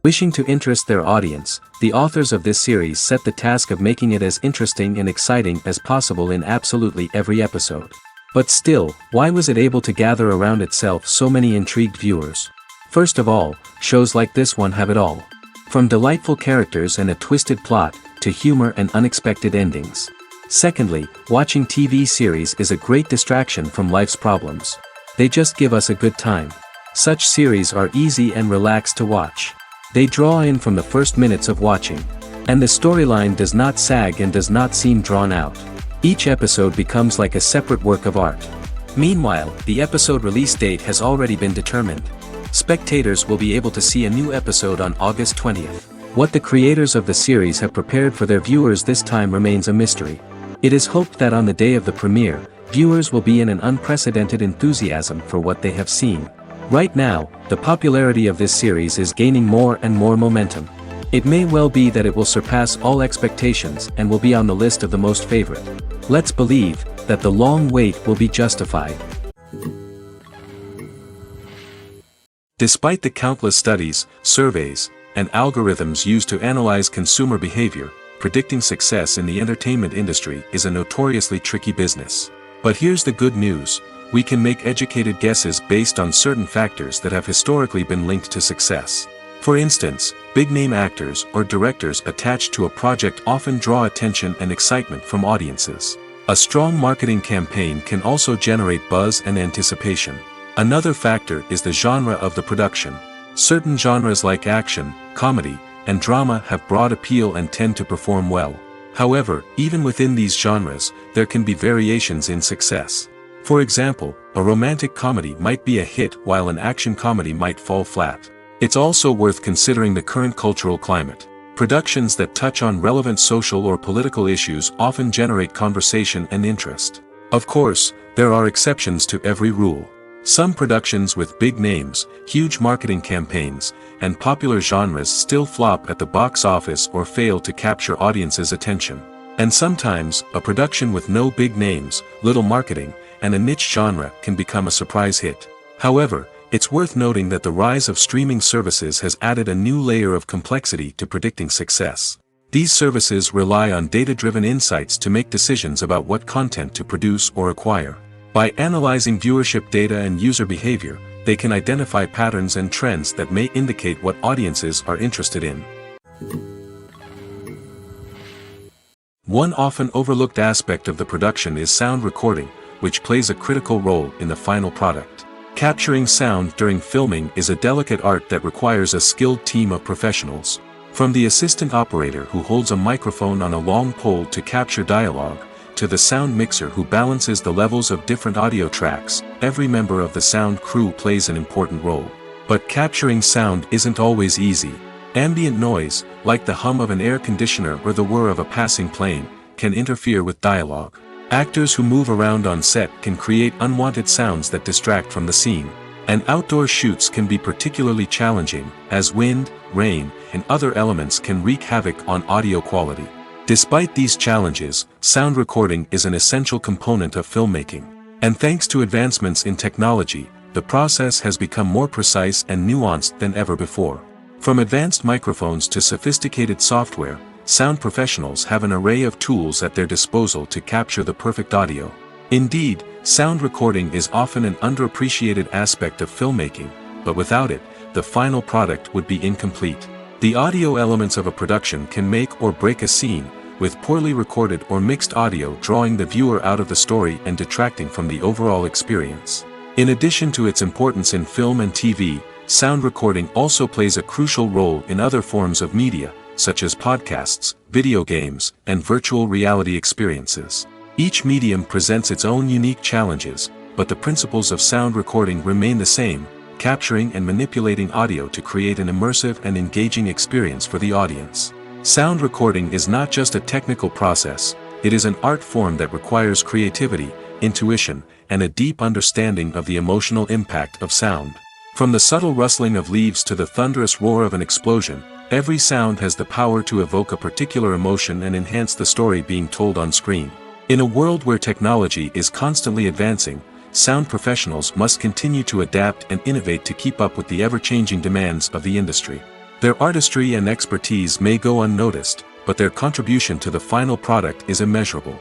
Wishing to interest their audience, the authors of this series set the task of making it as interesting and exciting as possible in absolutely every episode. But still, why was it able to gather around itself so many intrigued viewers? First of all, shows like this one have it all. From delightful characters and a twisted plot, to humor and unexpected endings. Secondly, watching TV series is a great distraction from life's problems. They just give us a good time. Such series are easy and relaxed to watch. They draw in from the first minutes of watching. And the storyline does not sag and does not seem drawn out. Each episode becomes like a separate work of art. Meanwhile, the episode release date has already been determined. Spectators will be able to see a new episode on August 20th. What the creators of the series have prepared for their viewers this time remains a mystery. It is hoped that on the day of the premiere, viewers will be in an unprecedented enthusiasm for what they have seen. Right now, the popularity of this series is gaining more and more momentum. It may well be that it will surpass all expectations and will be on the list of the most favorite. Let's believe that the long wait will be justified. Despite the countless studies, surveys, and algorithms used to analyze consumer behavior, predicting success in the entertainment industry is a notoriously tricky business. But here's the good news. We can make educated guesses based on certain factors that have historically been linked to success. For instance, big-name actors or directors attached to a project often draw attention and excitement from audiences. A strong marketing campaign can also generate buzz and anticipation. Another factor is the genre of the production. Certain genres like action, comedy, and drama have broad appeal and tend to perform well. However, even within these genres, there can be variations in success. For example, a romantic comedy might be a hit while an action comedy might fall flat. It's also worth considering the current cultural climate. Productions that touch on relevant social or political issues often generate conversation and interest. Of course, there are exceptions to every rule. Some productions with big names, huge marketing campaigns, and popular genres still flop at the box office or fail to capture audiences' attention. And sometimes, a production with no big names, little marketing, and a niche genre can become a surprise hit. However, it's worth noting that the rise of streaming services has added a new layer of complexity to predicting success. These services rely on data-driven insights to make decisions about what content to produce or acquire. By analyzing viewership data and user behavior, they can identify patterns and trends that may indicate what audiences are interested in. One often overlooked aspect of the production is sound recording, which plays a critical role in the final product. Capturing sound during filming is a delicate art that requires a skilled team of professionals. From the assistant operator who holds a microphone on a long pole to capture dialogue, to the sound mixer who balances the levels of different audio tracks, every member of the sound crew plays an important role. But capturing sound isn't always easy. Ambient noise, like the hum of an air conditioner or the whir of a passing plane, can interfere with dialogue. Actors who move around on set can create unwanted sounds that distract from the scene. And outdoor shoots can be particularly challenging, as wind, rain, and other elements can wreak havoc on audio quality. Despite these challenges, sound recording is an essential component of filmmaking. And thanks to advancements in technology, the process has become more precise and nuanced than ever before. From advanced microphones to sophisticated software, sound professionals have an array of tools at their disposal to capture the perfect audio. Indeed, sound recording is often an underappreciated aspect of filmmaking, but without it, the final product would be incomplete. The audio elements of a production can make or break a scene, with poorly recorded or mixed audio drawing the viewer out of the story and detracting from the overall experience. In addition to its importance in film and TV, sound recording also plays a crucial role in other forms of media, such as podcasts, video games, and virtual reality experiences. Each medium presents its own unique challenges, but the principles of sound recording remain the same, capturing and manipulating audio to create an immersive and engaging experience for the audience. Sound recording is not just a technical process, it is an art form that requires creativity, intuition, and a deep understanding of the emotional impact of sound. From the subtle rustling of leaves to the thunderous roar of an explosion, every sound has the power to evoke a particular emotion and enhance the story being told on screen. In a world where technology is constantly advancing, sound professionals must continue to adapt and innovate to keep up with the ever-changing demands of the industry. Their artistry and expertise may go unnoticed, but their contribution to the final product is immeasurable.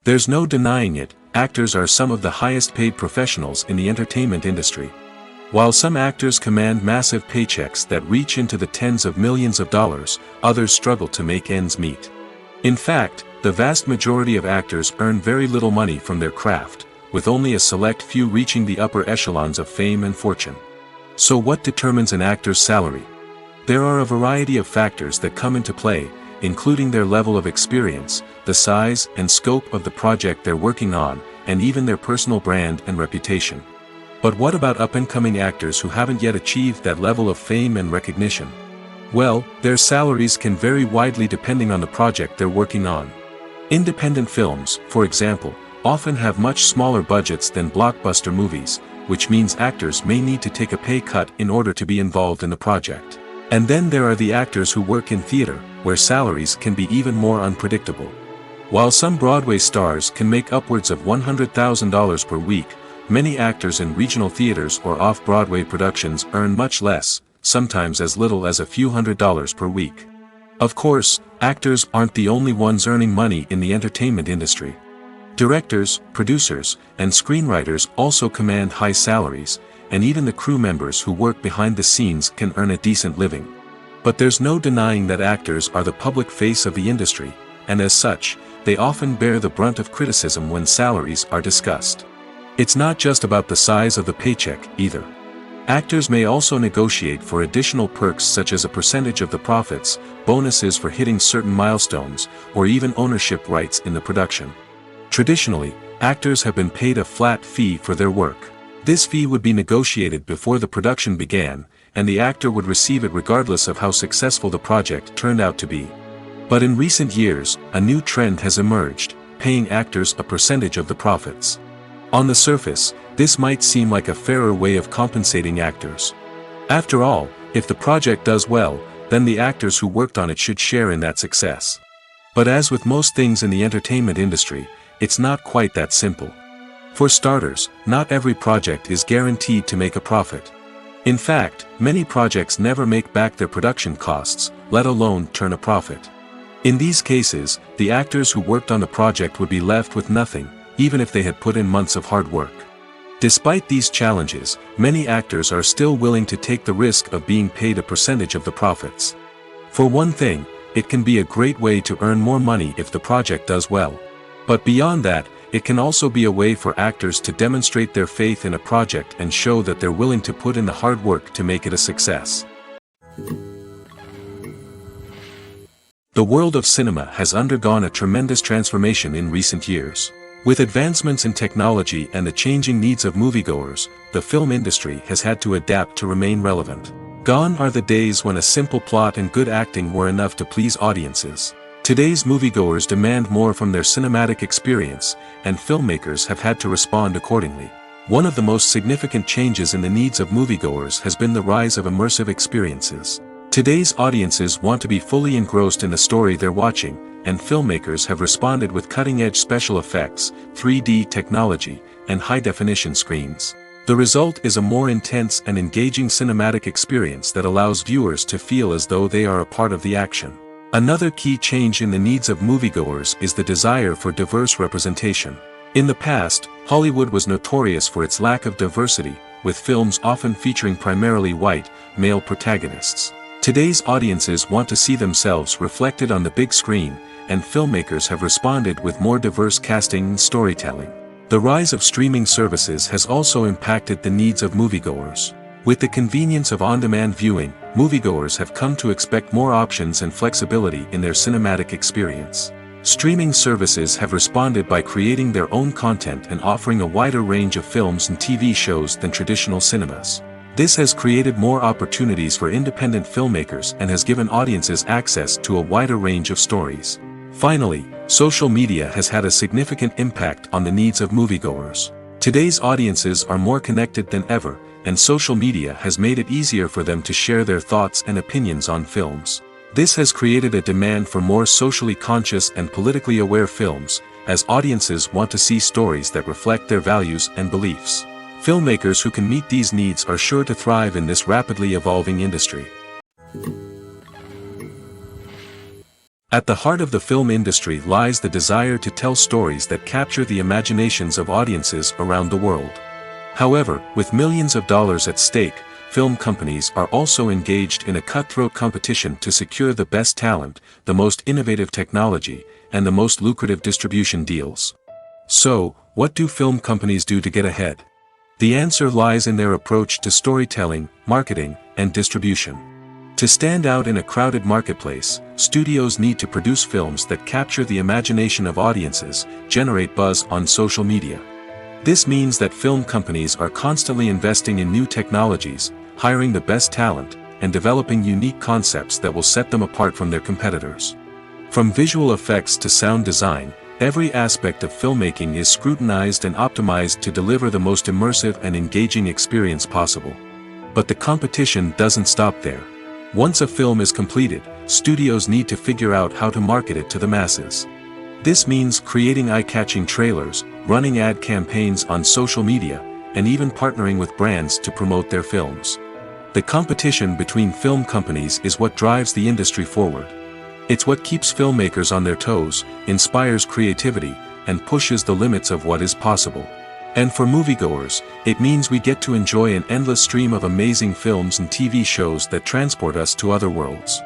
There's no denying it, actors are some of the highest paid professionals in the entertainment industry. While some actors command massive paychecks that reach into the tens of millions of dollars, others struggle to make ends meet. In fact, the vast majority of actors earn very little money from their craft, with only a select few reaching the upper echelons of fame and fortune. So what determines an actor's salary? There are a variety of factors that come into play, including their level of experience, the size and scope of the project they're working on, and even their personal brand and reputation. But what about up-and-coming actors who haven't yet achieved that level of fame and recognition? Well, their salaries can vary widely depending on the project they're working on. Independent films, for example, often have much smaller budgets than blockbuster movies, which means actors may need to take a pay cut in order to be involved in the project. And then there are the actors who work in theater, where salaries can be even more unpredictable. While some Broadway stars can make upwards of $100,000 per week, many actors in regional theaters or off-Broadway productions earn much less, sometimes as little as a few $100s per week. Of course, actors aren't the only ones earning money in the entertainment industry. Directors, producers, and screenwriters also command high salaries, and even the crew members who work behind the scenes can earn a decent living. But there's no denying that actors are the public face of the industry, and as such, they often bear the brunt of criticism when salaries are discussed. It's not just about the size of the paycheck, either. Actors may also negotiate for additional perks such as a percentage of the profits, bonuses for hitting certain milestones, or even ownership rights in the production. Traditionally, actors have been paid a flat fee for their work. This fee would be negotiated before the production began, and the actor would receive it regardless of how successful the project turned out to be. But in recent years, a new trend has emerged, paying actors a percentage of the profits. On the surface, this might seem like a fairer way of compensating actors. After all, if the project does well, then the actors who worked on it should share in that success. But as with most things in the entertainment industry, it's not quite that simple. For starters, not every project is guaranteed to make a profit. In fact, many projects never make back their production costs, let alone turn a profit. In these cases, the actors who worked on the project would be left with nothing, even if they had put in months of hard work. Despite these challenges, many actors are still willing to take the risk of being paid a percentage of the profits. For one thing, it can be a great way to earn more money if the project does well. But beyond that, it can also be a way for actors to demonstrate their faith in a project and show that they're willing to put in the hard work to make it a success. The world of cinema has undergone a tremendous transformation in recent years. With advancements in technology and the changing needs of moviegoers, the film industry has had to adapt to remain relevant. Gone are the days when a simple plot and good acting were enough to please audiences. Today's moviegoers demand more from their cinematic experience, and filmmakers have had to respond accordingly. One of the most significant changes in the needs of moviegoers has been the rise of immersive experiences. Today's audiences want to be fully engrossed in the story they're watching, and filmmakers have responded with cutting-edge special effects, 3D technology, and high-definition screens. The result is a more intense and engaging cinematic experience that allows viewers to feel as though they are a part of the action. Another key change in the needs of moviegoers is the desire for diverse representation. In the past, Hollywood was notorious for its lack of diversity, with films often featuring primarily white, male protagonists. Today's audiences want to see themselves reflected on the big screen, and filmmakers have responded with more diverse casting and storytelling. The rise of streaming services has also impacted the needs of moviegoers. With the convenience of on-demand viewing, moviegoers have come to expect more options and flexibility in their cinematic experience. Streaming services have responded by creating their own content and offering a wider range of films and TV shows than traditional cinemas. This has created more opportunities for independent filmmakers and has given audiences access to a wider range of stories. Finally, social media has had a significant impact on the needs of moviegoers. Today's audiences are more connected than ever, and social media has made it easier for them to share their thoughts and opinions on films. This has created a demand for more socially conscious and politically aware films, as audiences want to see stories that reflect their values and beliefs. Filmmakers who can meet these needs are sure to thrive in this rapidly evolving industry. At the heart of the film industry lies the desire to tell stories that capture the imaginations of audiences around the world. However, with millions of dollars at stake, film companies are also engaged in a cutthroat competition to secure the best talent, the most innovative technology, and the most lucrative distribution deals. So, what do film companies do to get ahead? The answer lies in their approach to storytelling, marketing, and distribution. To stand out in a crowded marketplace, studios need to produce films that capture the imagination of audiences, generate buzz on social media. This means that film companies are constantly investing in new technologies, hiring the best talent, and developing unique concepts that will set them apart from their competitors. From visual effects to sound design, every aspect of filmmaking is scrutinized and optimized to deliver the most immersive and engaging experience possible. But the competition doesn't stop there. Once a film is completed, studios need to figure out how to market it to the masses. This means creating eye-catching trailers, running ad campaigns on social media, and even partnering with brands to promote their films. The competition between film companies is what drives the industry forward. It's what keeps filmmakers on their toes, inspires creativity, and pushes the limits of what is possible. And for moviegoers, it means we get to enjoy an endless stream of amazing films and TV shows that transport us to other worlds.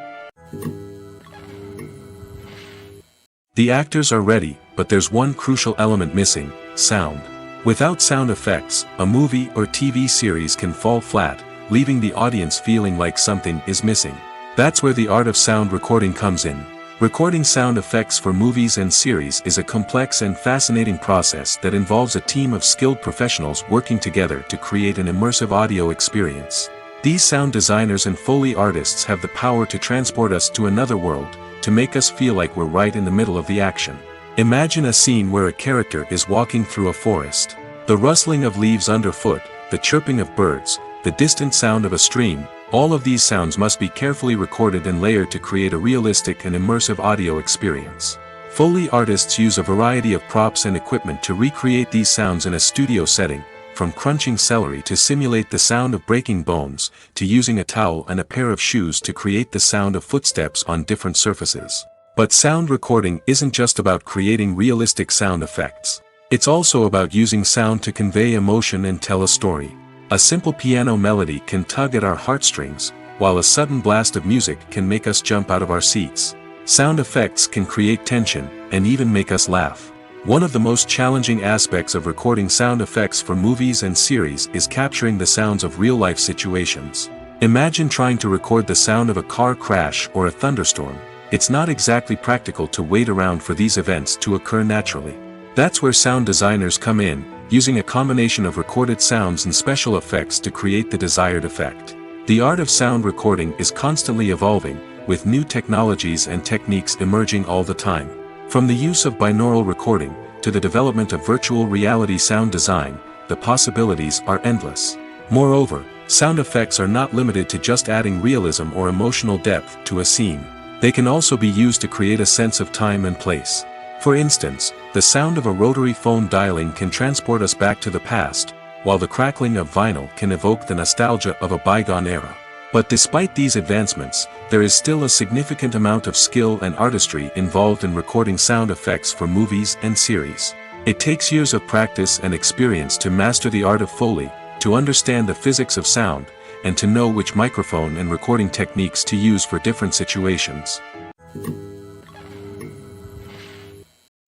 The actors are ready, but there's one crucial element missing: sound. Without sound effects, a movie or TV series can fall flat, leaving the audience feeling like something is missing. That's where the art of sound recording comes in. Recording sound effects for movies and series is a complex and fascinating process that involves a team of skilled professionals working together to create an immersive audio experience. These sound designers and Foley artists have the power to transport us to another world, to make us feel like we're right in the middle of the action. Imagine a scene where a character is walking through a forest. The rustling of leaves underfoot, the chirping of birds, the distant sound of a stream, all of these sounds must be carefully recorded and layered to create a realistic and immersive audio experience. Foley artists use a variety of props and equipment to recreate these sounds in a studio setting, from crunching celery to simulate the sound of breaking bones, to using a towel and a pair of shoes to create the sound of footsteps on different surfaces. But sound recording isn't just about creating realistic sound effects. It's also about using sound to convey emotion and tell a story. A simple piano melody can tug at our heartstrings, while a sudden blast of music can make us jump out of our seats. Sound effects can create tension, and even make us laugh. One of the most challenging aspects of recording sound effects for movies and series is capturing the sounds of real-life situations. Imagine trying to record the sound of a car crash or a thunderstorm. It's not exactly practical to wait around for these events to occur naturally. That's where sound designers come in, using a combination of recorded sounds and special effects to create the desired effect. The art of sound recording is constantly evolving, with new technologies and techniques emerging all the time. From the use of binaural recording, to the development of virtual reality sound design, the possibilities are endless. Moreover, sound effects are not limited to just adding realism or emotional depth to a scene. They can also be used to create a sense of time and place. For instance, the sound of a rotary phone dialing can transport us back to the past, while the crackling of vinyl can evoke the nostalgia of a bygone era. But despite these advancements, there is still a significant amount of skill and artistry involved in recording sound effects for movies and series. It takes years of practice and experience to master the art of Foley, to understand the physics of sound, and to know which microphone and recording techniques to use for different situations.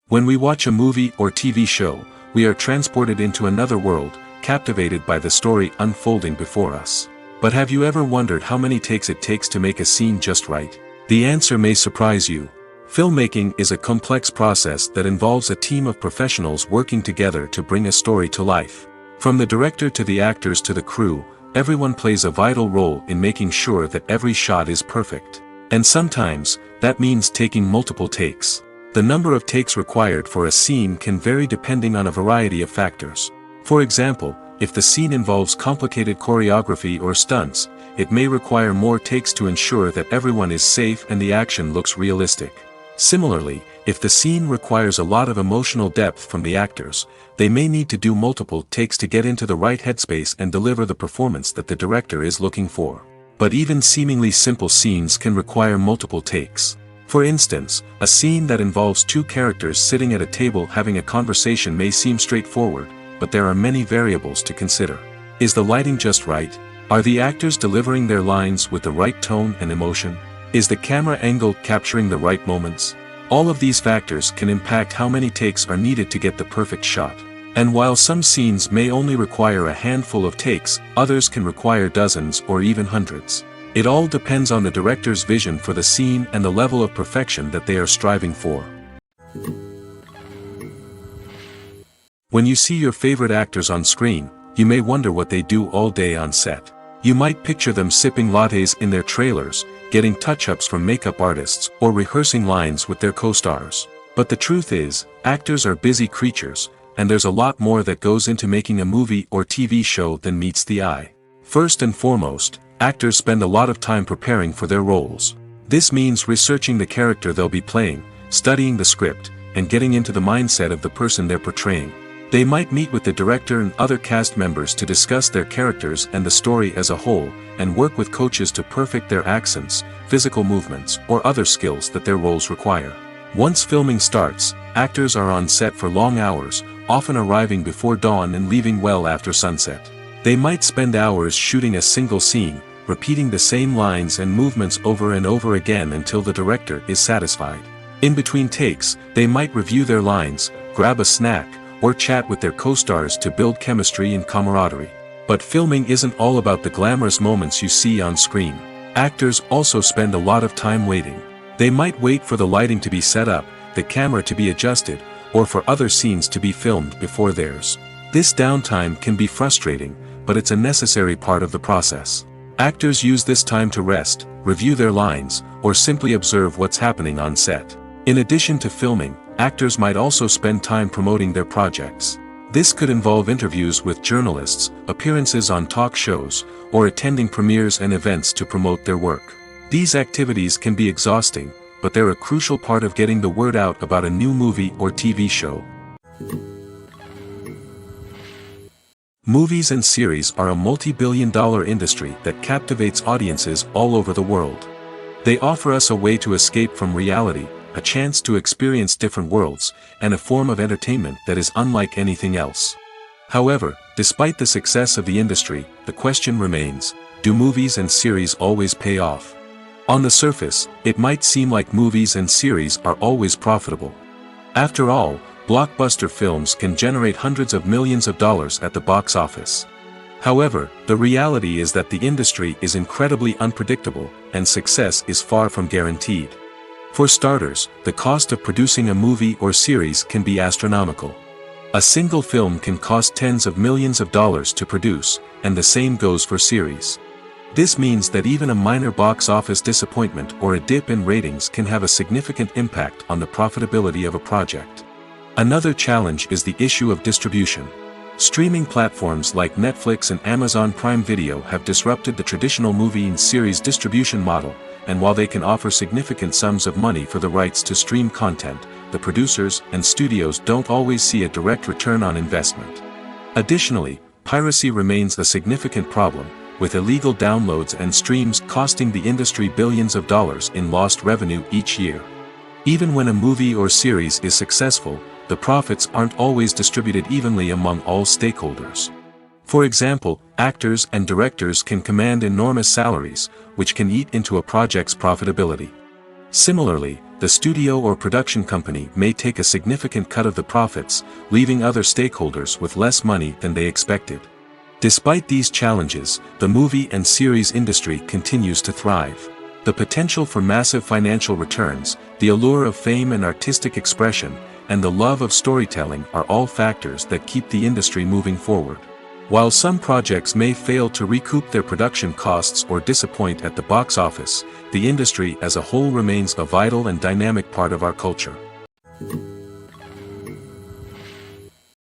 When we watch a movie or TV show, we are transported into another world, captivated by the story unfolding before us. But have you ever wondered how many takes it takes to make a scene just right? The answer may surprise you. Filmmaking is a complex process that involves a team of professionals working together to bring a story to life. From the director to the actors to the crew, everyone plays a vital role in making sure that every shot is perfect. And sometimes, that means taking multiple takes. The number of takes required for a scene can vary depending on a variety of factors. For example, if the scene involves complicated choreography or stunts, it may require more takes to ensure that everyone is safe and the action looks realistic. Similarly, if the scene requires a lot of emotional depth from the actors, they may need to do multiple takes to get into the right headspace and deliver the performance that the director is looking for. But even seemingly simple scenes can require multiple takes. For instance, a scene that involves two characters sitting at a table having a conversation may seem straightforward, but there are many variables to consider. Is the lighting just right? Are the actors delivering their lines with the right tone and emotion? Is the camera angle capturing the right moments? All of these factors can impact how many takes are needed to get the perfect shot. And while some scenes may only require a handful of takes, others can require dozens or even hundreds. It all depends on the director's vision for the scene and the level of perfection that they are striving for. When you see your favorite actors on screen, you may wonder what they do all day on set. You might picture them sipping lattes in their trailers, getting touch-ups from makeup artists, or rehearsing lines with their co-stars. But the truth is, actors are busy creatures, and there's a lot more that goes into making a movie or TV show than meets the eye. First and foremost, actors spend a lot of time preparing for their roles. This means researching the character they'll be playing, studying the script, and getting into the mindset of the person they're portraying. They might meet with the director and other cast members to discuss their characters and the story as a whole, and work with coaches to perfect their accents, physical movements, or other skills that their roles require. Once filming starts, actors are on set for long hours, often arriving before dawn and leaving well after sunset. They might spend hours shooting a single scene, repeating the same lines and movements over and over again until the director is satisfied. In between takes, they might review their lines, grab a snack, or chat with their co-stars to build chemistry and camaraderie. But filming isn't all about the glamorous moments you see on screen. Actors also spend a lot of time waiting. They might wait for the lighting to be set up, the camera to be adjusted, or for other scenes to be filmed before theirs. This downtime can be frustrating, but it's a necessary part of the process. Actors use this time to rest, review their lines, or simply observe what's happening on set. In addition to filming, actors might also spend time promoting their projects. This could involve interviews with journalists, appearances on talk shows, or attending premieres and events to promote their work. These activities can be exhausting, but they're a crucial part of getting the word out about a new movie or TV show. Movies and series are a multi-billion-dollar industry that captivates audiences all over the world. They offer us a way to escape from reality, a chance to experience different worlds, and a form of entertainment that is unlike anything else. However, despite the success of the industry, the question remains, do movies and series always pay off? On the surface, it might seem like movies and series are always profitable. After all, blockbuster films can generate hundreds of millions of dollars at the box office. However, the reality is that the industry is incredibly unpredictable, and success is far from guaranteed. For starters, the cost of producing a movie or series can be astronomical. A single film can cost tens of millions of dollars to produce, and the same goes for series. This means that even a minor box office disappointment or a dip in ratings can have a significant impact on the profitability of a project. Another challenge is the issue of distribution. Streaming platforms like Netflix and Amazon Prime Video have disrupted the traditional movie and series distribution model, and while they can offer significant sums of money for the rights to stream content, the producers and studios don't always see a direct return on investment. Additionally, piracy remains a significant problem, with illegal downloads and streams costing the industry billions of dollars in lost revenue each year. Even when a movie or series is successful, the profits aren't always distributed evenly among all stakeholders. For example, actors and directors can command enormous salaries, which can eat into a project's profitability. Similarly, the studio or production company may take a significant cut of the profits, leaving other stakeholders with less money than they expected. Despite these challenges, the movie and series industry continues to thrive. The potential for massive financial returns, the allure of fame and artistic expression, and the love of storytelling are all factors that keep the industry moving forward. While some projects may fail to recoup their production costs or disappoint at the box office, the industry as a whole remains a vital and dynamic part of our culture.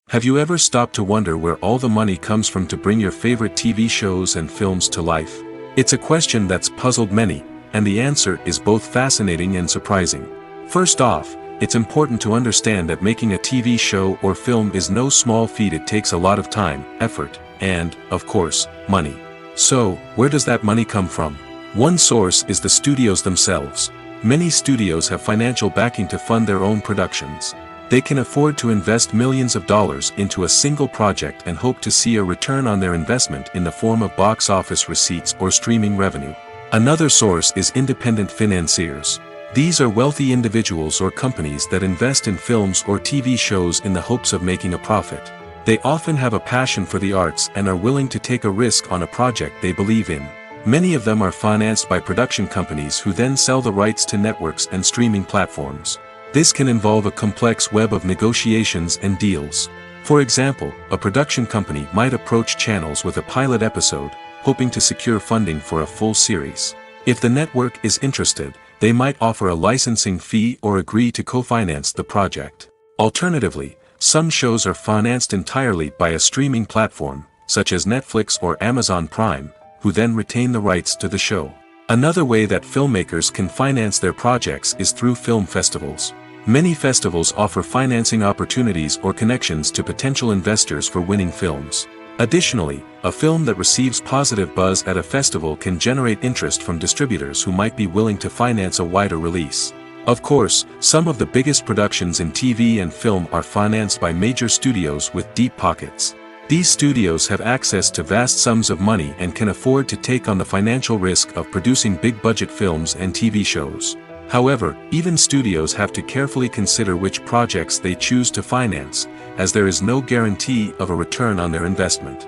Have you ever stopped to wonder where all the money comes from to bring your favorite TV shows and films to life? It's a question that's puzzled many, and the answer is both fascinating and surprising. First off, it's important to understand that making a TV show or film is no small feat. It takes a lot of time, effort, and, of course, money. So, where does that money come from? One source is the studios themselves. Many studios have financial backing to fund their own productions. They can afford to invest millions of dollars into a single project and hope to see a return on their investment in the form of box office receipts or streaming revenue. Another source is independent financiers. These are wealthy individuals or companies that invest in films or TV shows in the hopes of making a profit. They often have a passion for the arts and are willing to take a risk on a project they believe in. Many of them are financed by production companies who then sell the rights to networks and streaming platforms. This can involve a complex web of negotiations and deals. For example, a production company might approach channels with a pilot episode, hoping to secure funding for a full series. If the network is interested, they might offer a licensing fee or agree to co-finance the project. Alternatively, some shows are financed entirely by a streaming platform, such as Netflix or Amazon Prime, who then retain the rights to the show. Another way that filmmakers can finance their projects is through film festivals. Many festivals offer financing opportunities or connections to potential investors for winning films. Additionally, a film that receives positive buzz at a festival can generate interest from distributors who might be willing to finance a wider release. Of course, some of the biggest productions in TV and film are financed by major studios with deep pockets. These studios have access to vast sums of money and can afford to take on the financial risk of producing big-budget films and TV shows. However, even studios have to carefully consider which projects they choose to finance, as there is no guarantee of a return on their investment.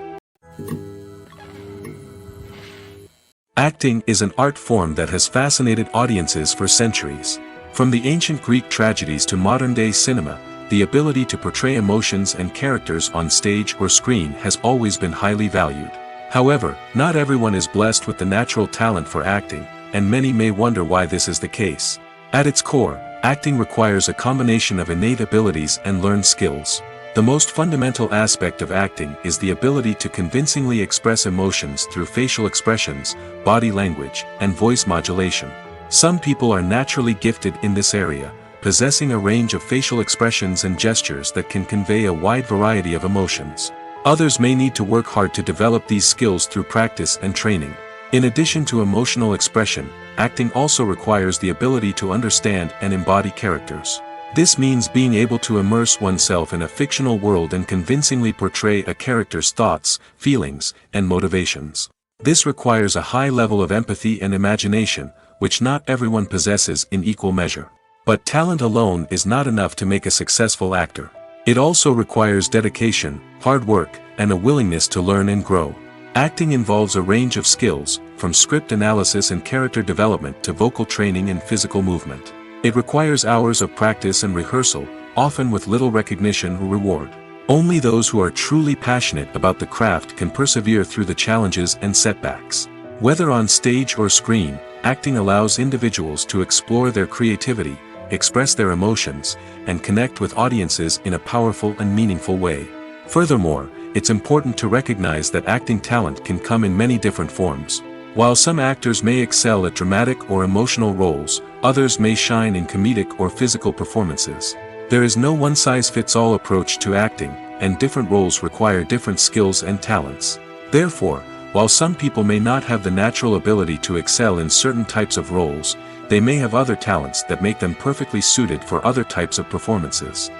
Acting is an art form that has fascinated audiences for centuries. From the ancient Greek tragedies to modern-day cinema, the ability to portray emotions and characters on stage or screen has always been highly valued. However, not everyone is blessed with the natural talent for acting, and many may wonder why this is the case. At its core, acting requires a combination of innate abilities and learned skills. The most fundamental aspect of acting is the ability to convincingly express emotions through facial expressions, body language, and voice modulation. Some people are naturally gifted in this area, possessing a range of facial expressions and gestures that can convey a wide variety of emotions. Others may need to work hard to develop these skills through practice and training. In addition to emotional expression, acting also requires the ability to understand and embody characters. This means being able to immerse oneself in a fictional world and convincingly portray a character's thoughts, feelings, and motivations. This requires a high level of empathy and imagination, which not everyone possesses in equal measure. But talent alone is not enough to make a successful actor. It also requires dedication, hard work, and a willingness to learn and grow. Acting involves a range of skills, from script analysis and character development to vocal training and physical movement. It requires hours of practice and rehearsal, often with little recognition or reward. Only those who are truly passionate about the craft can persevere through the challenges and setbacks. Whether on stage or screen, acting allows individuals to explore their creativity, express their emotions, and connect with audiences in a powerful and meaningful way. Furthermore, it's important to recognize that acting talent can come in many different forms. While some actors may excel at dramatic or emotional roles, others may shine in comedic or physical performances. There is no one-size-fits-all approach to acting, and different roles require different skills and talents. Therefore, while some people may not have the natural ability to excel in certain types of roles, they may have other talents that make them perfectly suited for other types of performances.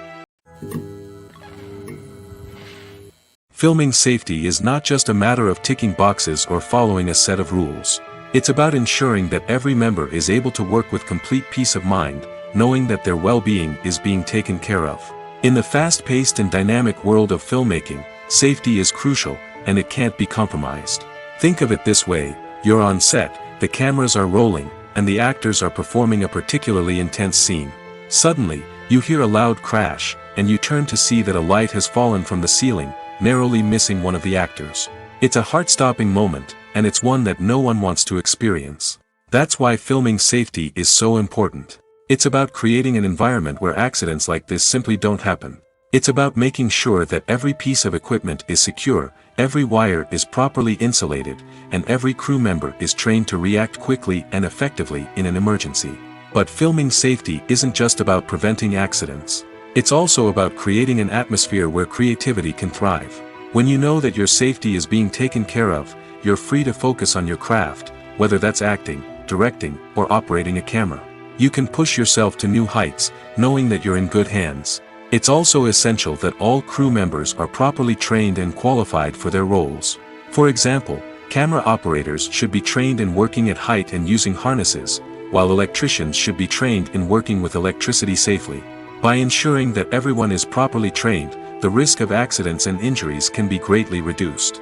Filming safety is not just a matter of ticking boxes or following a set of rules. It's about ensuring that every member is able to work with complete peace of mind, knowing that their well-being is being taken care of. In the fast-paced and dynamic world of filmmaking, safety is crucial, and it can't be compromised. Think of it this way: you're on set, the cameras are rolling, and the actors are performing a particularly intense scene. Suddenly, you hear a loud crash, and you turn to see that a light has fallen from the ceiling, narrowly missing one of the actors. It's a heart-stopping moment, and it's one that no one wants to experience. That's why filming safety is so important. It's about creating an environment where accidents like this simply don't happen. It's about making sure that every piece of equipment is secure, every wire is properly insulated, and every crew member is trained to react quickly and effectively in an emergency. But filming safety isn't just about preventing accidents. It's also about creating an atmosphere where creativity can thrive. When you know that your safety is being taken care of, you're free to focus on your craft, whether that's acting, directing, or operating a camera. You can push yourself to new heights, knowing that you're in good hands. It's also essential that all crew members are properly trained and qualified for their roles. For example, camera operators should be trained in working at height and using harnesses, while electricians should be trained in working with electricity safely. By ensuring that everyone is properly trained, the risk of accidents and injuries can be greatly reduced.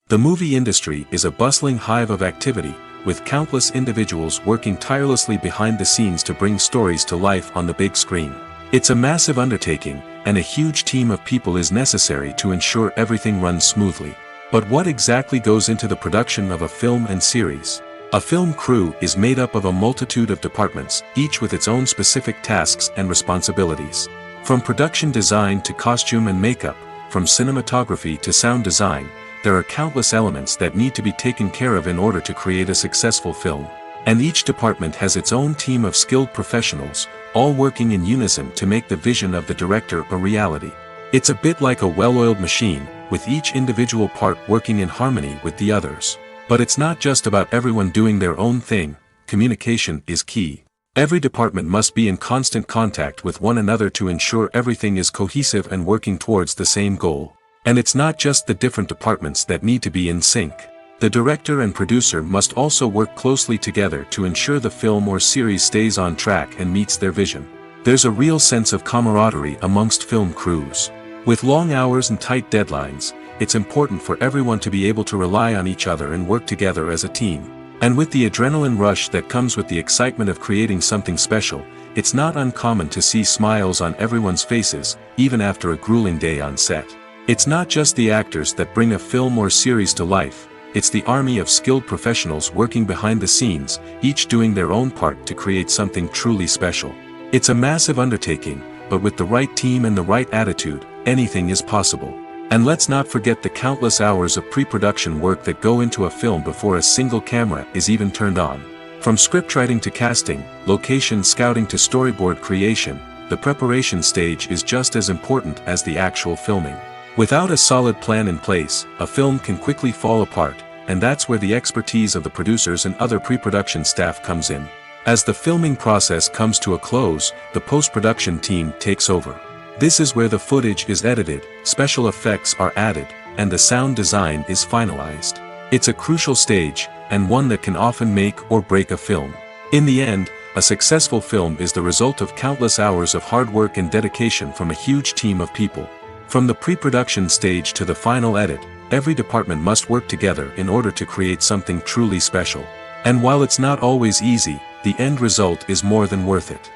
The movie industry is a bustling hive of activity, with countless individuals working tirelessly behind the scenes to bring stories to life on the big screen. It's a massive undertaking, and a huge team of people is necessary to ensure everything runs smoothly. But what exactly goes into the production of a film and series? A film crew is made up of a multitude of departments, each with its own specific tasks and responsibilities. From production design to costume and makeup, from cinematography to sound design, there are countless elements that need to be taken care of in order to create a successful film. And each department has its own team of skilled professionals, all working in unison to make the vision of the director a reality. It's a bit like a well-oiled machine, with each individual part working in harmony with the others. But it's not just about everyone doing their own thing. Communication is key. Every department must be in constant contact with one another to ensure everything is cohesive and working towards the same goal. And it's not just the different departments that need to be in sync. The director and producer must also work closely together to ensure the film or series stays on track and meets their vision. There's a real sense of camaraderie amongst film crews. With long hours and tight deadlines, it's important for everyone to be able to rely on each other and work together as a team. And with the adrenaline rush that comes with the excitement of creating something special, it's not uncommon to see smiles on everyone's faces, even after a grueling day on set. It's not just the actors that bring a film or series to life, it's the army of skilled professionals working behind the scenes, each doing their own part to create something truly special. It's a massive undertaking, but with the right team and the right attitude, anything is possible. And let's not forget the countless hours of pre-production work that go into a film before a single camera is even turned on. From scriptwriting to casting, location scouting to storyboard creation, the preparation stage is just as important as the actual filming. Without a solid plan in place, a film can quickly fall apart, and that's where the expertise of the producers and other pre-production staff comes in. As the filming process comes to a close, the post-production team takes over. This is where the footage is edited, special effects are added, and the sound design is finalized. It's a crucial stage, and one that can often make or break a film. In the end, a successful film is the result of countless hours of hard work and dedication from a huge team of people. From the pre-production stage to the final edit, every department must work together in order to create something truly special. And while it's not always easy, the end result is more than worth it.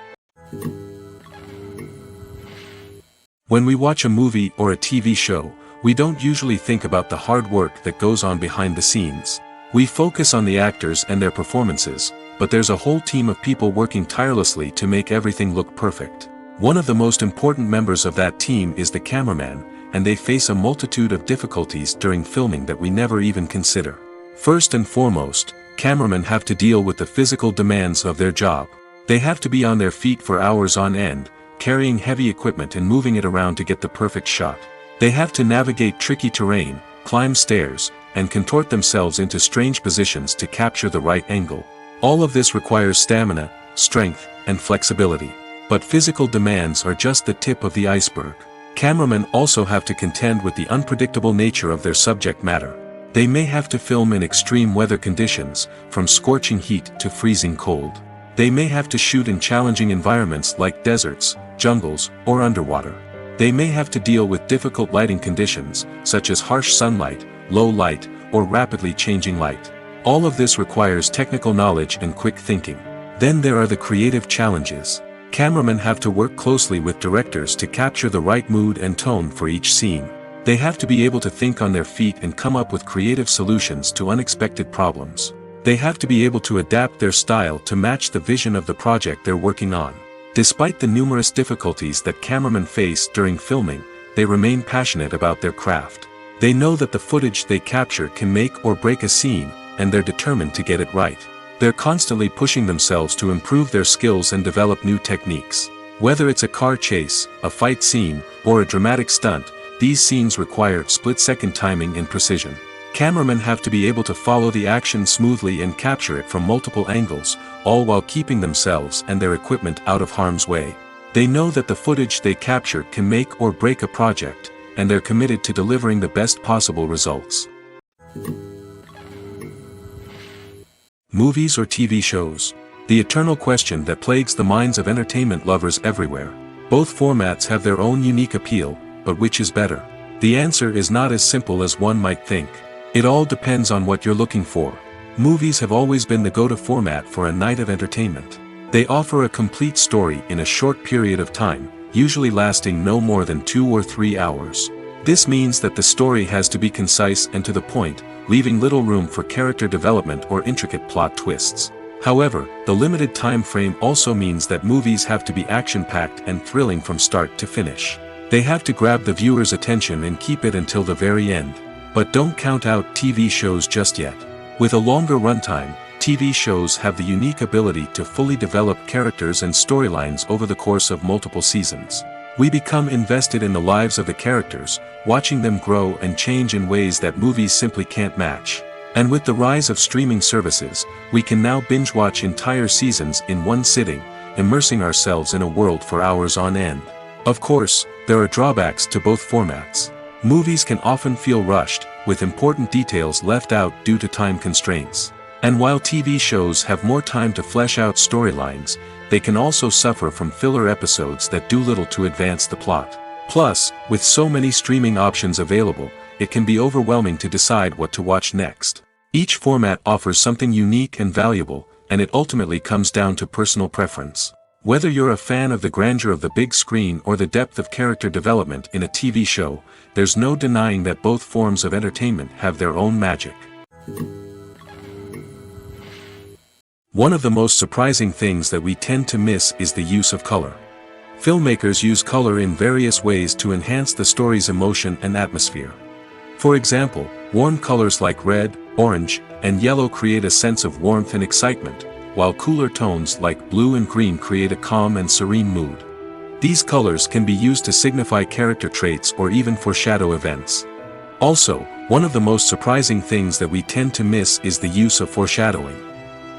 When we watch a movie or a TV show, we don't usually think about the hard work that goes on behind the scenes. We focus on the actors and their performances, but there's a whole team of people working tirelessly to make everything look perfect. One of the most important members of that team is the cameraman, and they face a multitude of difficulties during filming that we never even consider. First and foremost, cameramen have to deal with the physical demands of their job. They have to be on their feet for hours on end, carrying heavy equipment and moving it around to get the perfect shot. They have to navigate tricky terrain, climb stairs, and contort themselves into strange positions to capture the right angle. All of this requires stamina, strength, and flexibility. But physical demands are just the tip of the iceberg. Cameramen also have to contend with the unpredictable nature of their subject matter. They may have to film in extreme weather conditions, from scorching heat to freezing cold. They may have to shoot in challenging environments like deserts, jungles, or underwater. They may have to deal with difficult lighting conditions, such as harsh sunlight, low light, or rapidly changing light. All of this requires technical knowledge and quick thinking. Then there are the creative challenges. Cameramen have to work closely with directors to capture the right mood and tone for each scene. They have to be able to think on their feet and come up with creative solutions to unexpected problems. They have to be able to adapt their style to match the vision of the project they're working on. Despite the numerous difficulties that cameramen face during filming, they remain passionate about their craft. They know that the footage they capture can make or break a scene, and they're determined to get it right. They're constantly pushing themselves to improve their skills and develop new techniques. Whether it's a car chase, a fight scene, or a dramatic stunt, these scenes require split-second timing and precision. Cameramen have to be able to follow the action smoothly and capture it from multiple angles, all while keeping themselves and their equipment out of harm's way. They know that the footage they capture can make or break a project, and they're committed to delivering the best possible results. Movies or TV shows? The eternal question that plagues the minds of entertainment lovers everywhere. Both formats have their own unique appeal, but which is better? The answer is not as simple as one might think. It all depends on what you're looking for. Movies have always been the go-to format for a night of entertainment. They offer a complete story in a short period of time, usually lasting no more than 2 or 3 hours. This means that the story has to be concise and to the point, leaving little room for character development or intricate plot twists. However, the limited time frame also means that movies have to be action-packed and thrilling from start to finish. They have to grab the viewer's attention and keep it until the very end. But don't count out TV shows just yet. With a longer runtime, TV shows have the unique ability to fully develop characters and storylines over the course of multiple seasons. We become invested in the lives of the characters, watching them grow and change in ways that movies simply can't match. And with the rise of streaming services, we can now binge-watch entire seasons in one sitting, immersing ourselves in a world for hours on end. Of course, there are drawbacks to both formats. Movies can often feel rushed, with important details left out due to time constraints. And while TV shows have more time to flesh out storylines, they can also suffer from filler episodes that do little to advance the plot. Plus, with so many streaming options available, it can be overwhelming to decide what to watch next. Each format offers something unique and valuable, and it ultimately comes down to personal preference. Whether you're a fan of the grandeur of the big screen or the depth of character development in a TV show, there's no denying that both forms of entertainment have their own magic. One of the most surprising things that we tend to miss is the use of color. Filmmakers use color in various ways to enhance the story's emotion and atmosphere. For example, warm colors like red, orange, and yellow create a sense of warmth and excitement, while cooler tones like blue and green create a calm and serene mood. These colors can be used to signify character traits or even foreshadow events. Also, one of the most surprising things that we tend to miss is the use of foreshadowing.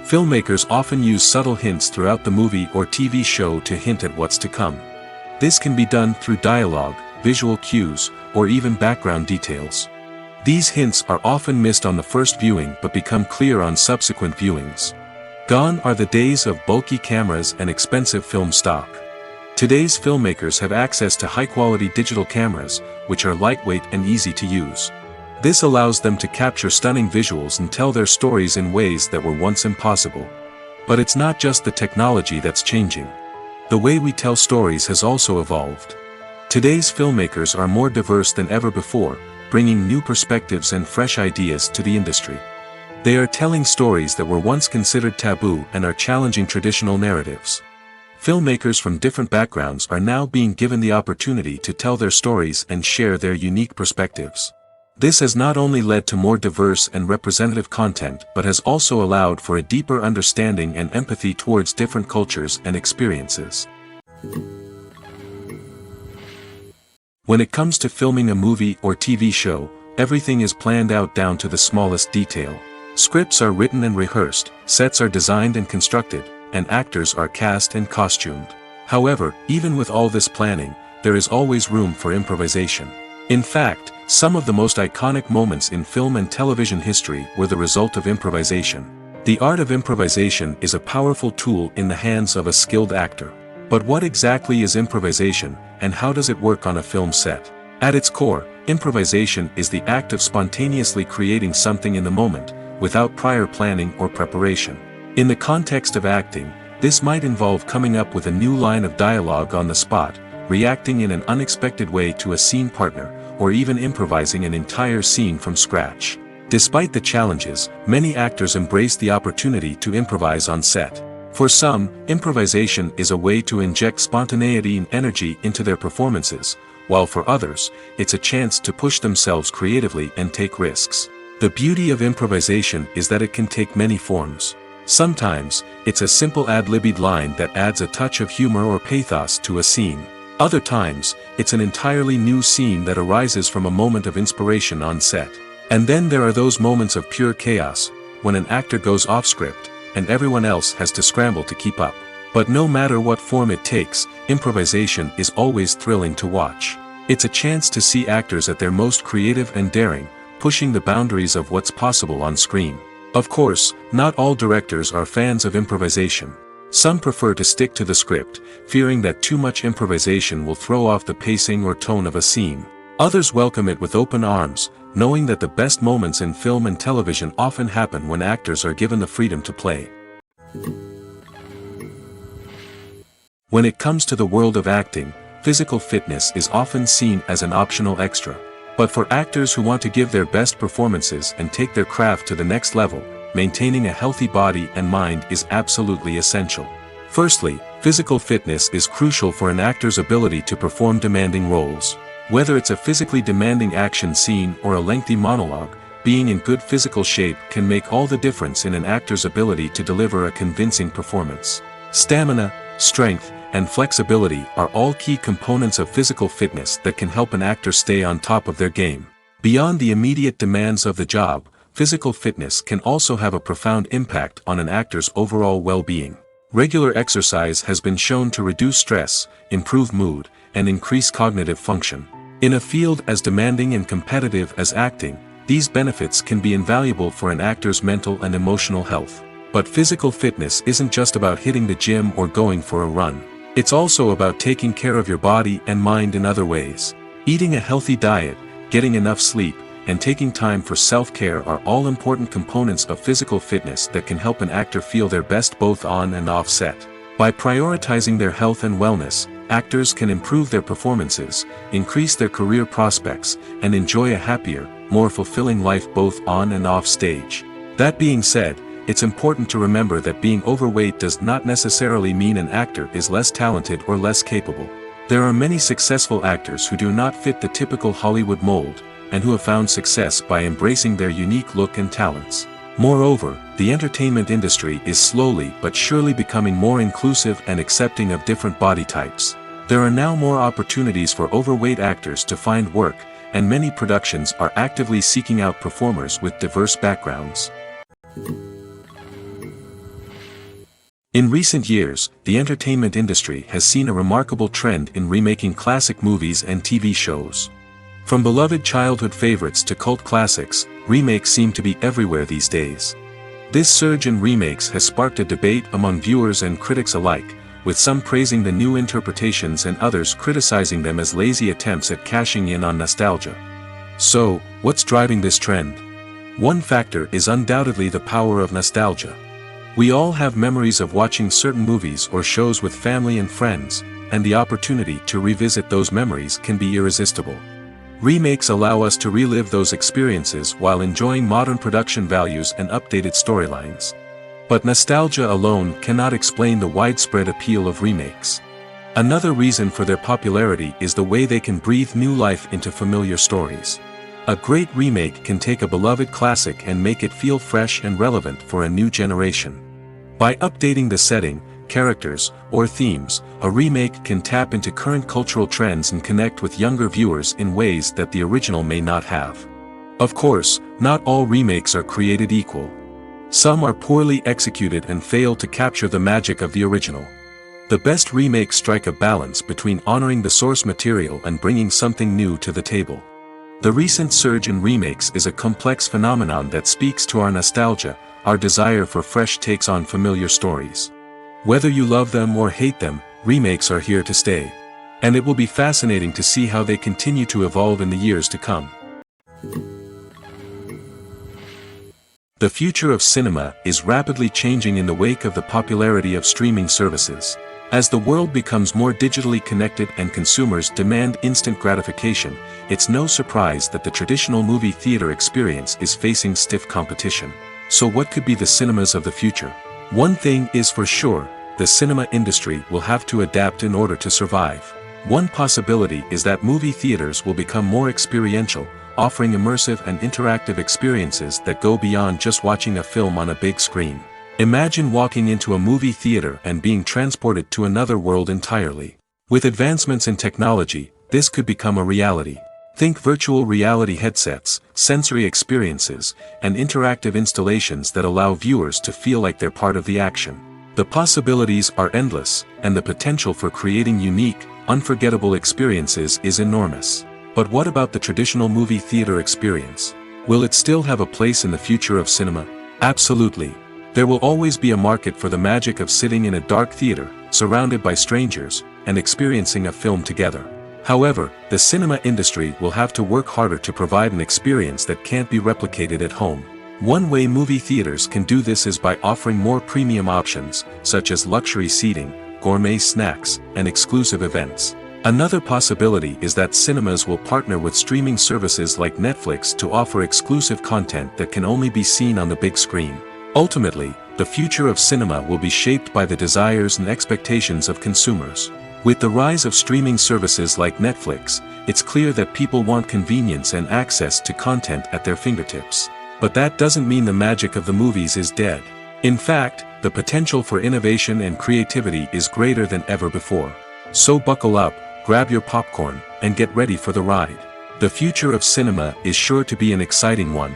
Filmmakers often use subtle hints throughout the movie or TV show to hint at what's to come. This can be done through dialogue, visual cues, or even background details. These hints are often missed on the first viewing but become clear on subsequent viewings. Gone are the days of bulky cameras and expensive film stock. Today's filmmakers have access to high-quality digital cameras, which are lightweight and easy to use. This allows them to capture stunning visuals and tell their stories in ways that were once impossible. But it's not just the technology that's changing. The way we tell stories has also evolved. Today's filmmakers are more diverse than ever before, bringing new perspectives and fresh ideas to the industry. They are telling stories that were once considered taboo and are challenging traditional narratives. Filmmakers from different backgrounds are now being given the opportunity to tell their stories and share their unique perspectives. This has not only led to more diverse and representative content but has also allowed for a deeper understanding and empathy towards different cultures and experiences. When it comes to filming a movie or TV show, everything is planned out down to the smallest detail. Scripts are written and rehearsed, sets are designed and constructed, and actors are cast and costumed. However, even with all this planning, there is always room for improvisation. In fact, some of the most iconic moments in film and television history were the result of improvisation. The art of improvisation is a powerful tool in the hands of a skilled actor. But what exactly is improvisation, and how does it work on a film set? At its core, improvisation is the act of spontaneously creating something in the moment, without prior planning or preparation. In the context of acting, this might involve coming up with a new line of dialogue on the spot, reacting in an unexpected way to a scene partner, or even improvising an entire scene from scratch. Despite the challenges, many actors embrace the opportunity to improvise on set. For some, improvisation is a way to inject spontaneity and energy into their performances, while for others, it's a chance to push themselves creatively and take risks. The beauty of improvisation is that it can take many forms. Sometimes, it's a simple ad-libbed line that adds a touch of humor or pathos to a scene. Other times, it's an entirely new scene that arises from a moment of inspiration on set. And then there are those moments of pure chaos, when an actor goes off script, and everyone else has to scramble to keep up. But no matter what form it takes, improvisation is always thrilling to watch. It's a chance to see actors at their most creative and daring, pushing the boundaries of what's possible on screen. Of course, not all directors are fans of improvisation. Some prefer to stick to the script, fearing that too much improvisation will throw off the pacing or tone of a scene. Others welcome it with open arms, knowing that the best moments in film and television often happen when actors are given the freedom to play. When it comes to the world of acting, physical fitness is often seen as an optional extra. But for actors who want to give their best performances and take their craft to the next level, maintaining a healthy body and mind is absolutely essential. Firstly, physical fitness is crucial for an actor's ability to perform demanding roles. Whether it's a physically demanding action scene or a lengthy monologue, being in good physical shape can make all the difference in an actor's ability to deliver a convincing performance. Stamina, strength, and flexibility are all key components of physical fitness that can help an actor stay on top of their game. Beyond the immediate demands of the job, physical fitness can also have a profound impact on an actor's overall well-being. Regular exercise has been shown to reduce stress, improve mood, and increase cognitive function. In a field as demanding and competitive as acting, these benefits can be invaluable for an actor's mental and emotional health. But physical fitness isn't just about hitting the gym or going for a run. It's also about taking care of your body and mind in other ways. Eating a healthy diet, getting enough sleep, and taking time for self-care are all important components of physical fitness that can help an actor feel their best both on and off set. By prioritizing their health and wellness, actors can improve their performances, increase their career prospects, and enjoy a happier, more fulfilling life both on and off stage. That being said, it's important to remember that being overweight does not necessarily mean an actor is less talented or less capable. There are many successful actors who do not fit the typical Hollywood mold, and who have found success by embracing their unique look and talents. Moreover, the entertainment industry is slowly but surely becoming more inclusive and accepting of different body types. There are now more opportunities for overweight actors to find work, and many productions are actively seeking out performers with diverse backgrounds. In recent years, the entertainment industry has seen a remarkable trend in remaking classic movies and TV shows. From beloved childhood favorites to cult classics, remakes seem to be everywhere these days. This surge in remakes has sparked a debate among viewers and critics alike, with some praising the new interpretations and others criticizing them as lazy attempts at cashing in on nostalgia. So, what's driving this trend? One factor is undoubtedly the power of nostalgia. We all have memories of watching certain movies or shows with family and friends, and the opportunity to revisit those memories can be irresistible. Remakes allow us to relive those experiences while enjoying modern production values and updated storylines. But nostalgia alone cannot explain the widespread appeal of remakes. Another reason for their popularity is the way they can breathe new life into familiar stories. A great remake can take a beloved classic and make it feel fresh and relevant for a new generation. By updating the setting, characters, or themes, a remake can tap into current cultural trends and connect with younger viewers in ways that the original may not have. Of course, not all remakes are created equal. Some are poorly executed and fail to capture the magic of the original. The best remakes strike a balance between honoring the source material and bringing something new to the table. The recent surge in remakes is a complex phenomenon that speaks to our nostalgia, our desire for fresh takes on familiar stories. Whether you love them or hate them, remakes are here to stay. And it will be fascinating to see how they continue to evolve in the years to come. The future of cinema is rapidly changing in the wake of the popularity of streaming services. As the world becomes more digitally connected and consumers demand instant gratification, it's no surprise that the traditional movie theater experience is facing stiff competition. So what could be the cinemas of the future? One thing is for sure, the cinema industry will have to adapt in order to survive. One possibility is that movie theaters will become more experiential, offering immersive and interactive experiences that go beyond just watching a film on a big screen. Imagine walking into a movie theater and being transported to another world entirely. With advancements in technology, this could become a reality. Think virtual reality headsets, sensory experiences, and interactive installations that allow viewers to feel like they're part of the action. The possibilities are endless, and the potential for creating unique, unforgettable experiences is enormous. But what about the traditional movie theater experience? Will it still have a place in the future of cinema? Absolutely. There will always be a market for the magic of sitting in a dark theater, surrounded by strangers, and experiencing a film together. However, the cinema industry will have to work harder to provide an experience that can't be replicated at home. One way movie theaters can do this is by offering more premium options, such as luxury seating, gourmet snacks, and exclusive events. Another possibility is that cinemas will partner with streaming services like Netflix to offer exclusive content that can only be seen on the big screen. Ultimately, the future of cinema will be shaped by the desires and expectations of consumers. With the rise of streaming services like Netflix, it's clear that people want convenience and access to content at their fingertips. But that doesn't mean the magic of the movies is dead. In fact, the potential for innovation and creativity is greater than ever before. So buckle up, grab your popcorn, and get ready for the ride. The future of cinema is sure to be an exciting one.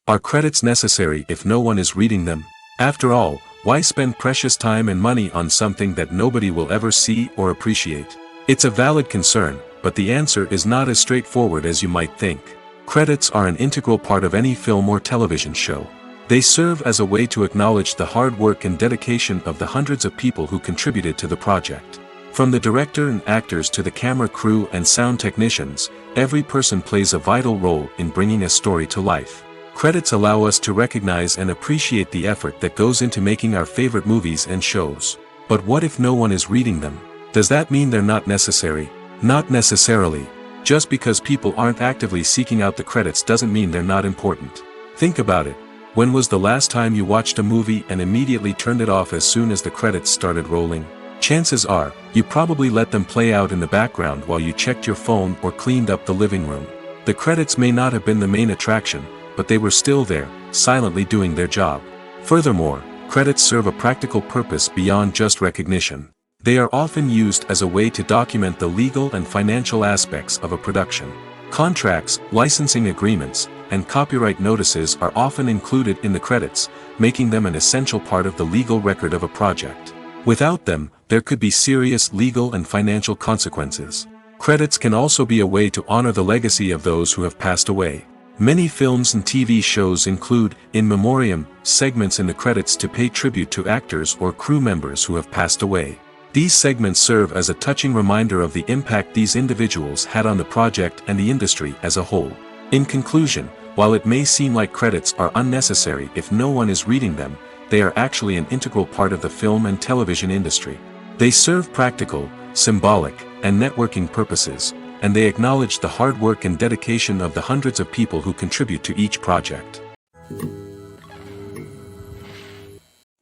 Are credits necessary if no one is reading them? After all, why spend precious time and money on something that nobody will ever see or appreciate? It's a valid concern, but the answer is not as straightforward as you might think. Credits are an integral part of any film or television show. They serve as a way to acknowledge the hard work and dedication of the hundreds of people who contributed to the project. From the director and actors to the camera crew and sound technicians, every person plays a vital role in bringing a story to life. Credits allow us to recognize and appreciate the effort that goes into making our favorite movies and shows. But what if no one is reading them? Does that mean they're not necessary? Not necessarily. Just because people aren't actively seeking out the credits doesn't mean they're not important. Think about it. When was the last time you watched a movie and immediately turned it off as soon as the credits started rolling? Chances are, you probably let them play out in the background while you checked your phone or cleaned up the living room. The credits may not have been the main attraction, but they were still there, silently doing their job. Furthermore, credits serve a practical purpose beyond just recognition. They are often used as a way to document the legal and financial aspects of a production. Contracts, licensing agreements, and copyright notices are often included in the credits, making them an essential part of the legal record of a project. Without them, there could be serious legal and financial consequences. Credits can also be a way to honor the legacy of those who have passed away. Many films and TV shows include, in memoriam, segments in the credits to pay tribute to actors or crew members who have passed away. These segments serve as a touching reminder of the impact these individuals had on the project and the industry as a whole. In conclusion, while it may seem like credits are unnecessary if no one is reading them, they are actually an integral part of the film and television industry. They serve practical, symbolic, and networking purposes, and they acknowledge the hard work and dedication of the hundreds of people who contribute to each project.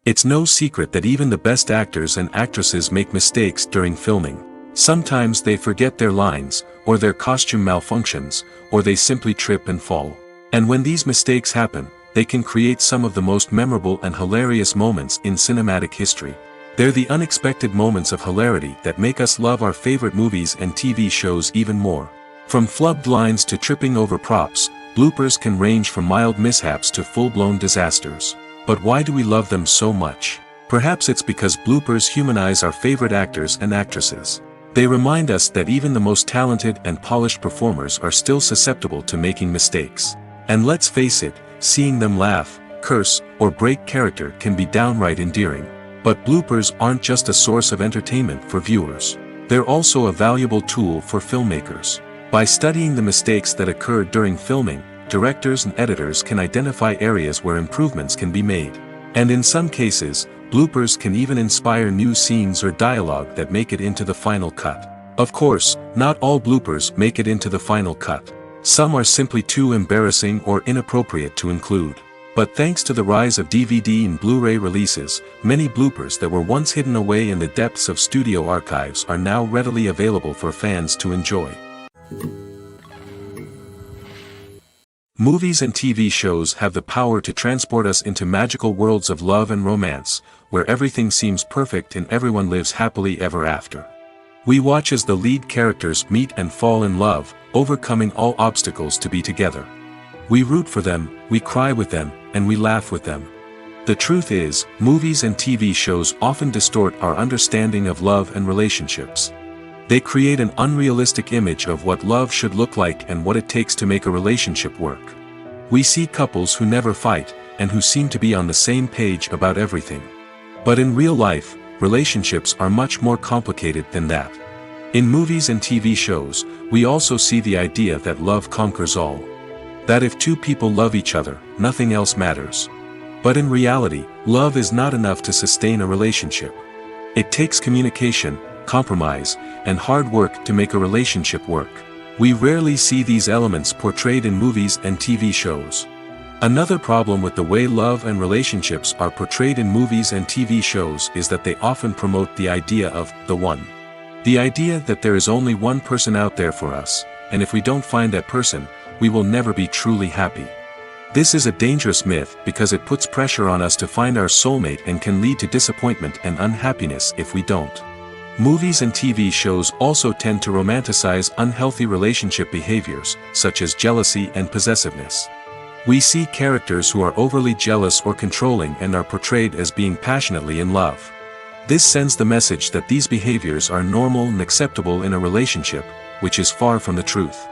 It's no secret that even the best actors and actresses make mistakes during filming. Sometimes they forget their lines, or their costume malfunctions, or they simply trip and fall. And when these mistakes happen, they can create some of the most memorable and hilarious moments in cinematic history. They're the unexpected moments of hilarity that make us love our favorite movies and TV shows even more. From flubbed lines to tripping over props, bloopers can range from mild mishaps to full-blown disasters. But why do we love them so much? Perhaps it's because bloopers humanize our favorite actors and actresses. They remind us that even the most talented and polished performers are still susceptible to making mistakes. And let's face it, seeing them laugh, curse, or break character can be downright endearing. But bloopers aren't just a source of entertainment for viewers. They're also a valuable tool for filmmakers. By studying the mistakes that occur during filming, directors and editors can identify areas where improvements can be made. And in some cases, bloopers can even inspire new scenes or dialogue that make it into the final cut. Of course, not all bloopers make it into the final cut. Some are simply too embarrassing or inappropriate to include. But thanks to the rise of DVD and Blu-ray releases, many bloopers that were once hidden away in the depths of studio archives are now readily available for fans to enjoy. Movies and TV shows have the power to transport us into magical worlds of love and romance, where everything seems perfect and everyone lives happily ever after. We watch as the lead characters meet and fall in love, overcoming all obstacles to be together. We root for them, we cry with them, and we laugh with them. The truth is, movies and TV shows often distort our understanding of love and relationships. They create an unrealistic image of what love should look like and what it takes to make a relationship work. We see couples who never fight, and who seem to be on the same page about everything. But in real life, relationships are much more complicated than that. In movies and TV shows, we also see the idea that love conquers all. That if two people love each other, nothing else matters. But in reality, love is not enough to sustain a relationship. It takes communication, compromise, and hard work to make a relationship work. We rarely see these elements portrayed in movies and TV shows. Another problem with the way love and relationships are portrayed in movies and TV shows is that they often promote the idea of the one. The idea that there is only one person out there for us, and if we don't find that person, we will never be truly happy. This is a dangerous myth because it puts pressure on us to find our soulmate and can lead to disappointment and unhappiness if we don't. Movies and TV shows also tend to romanticize unhealthy relationship behaviors, such as jealousy and possessiveness. We see characters who are overly jealous or controlling and are portrayed as being passionately in love. This sends the message that these behaviors are normal and acceptable in a relationship, which is far from the truth.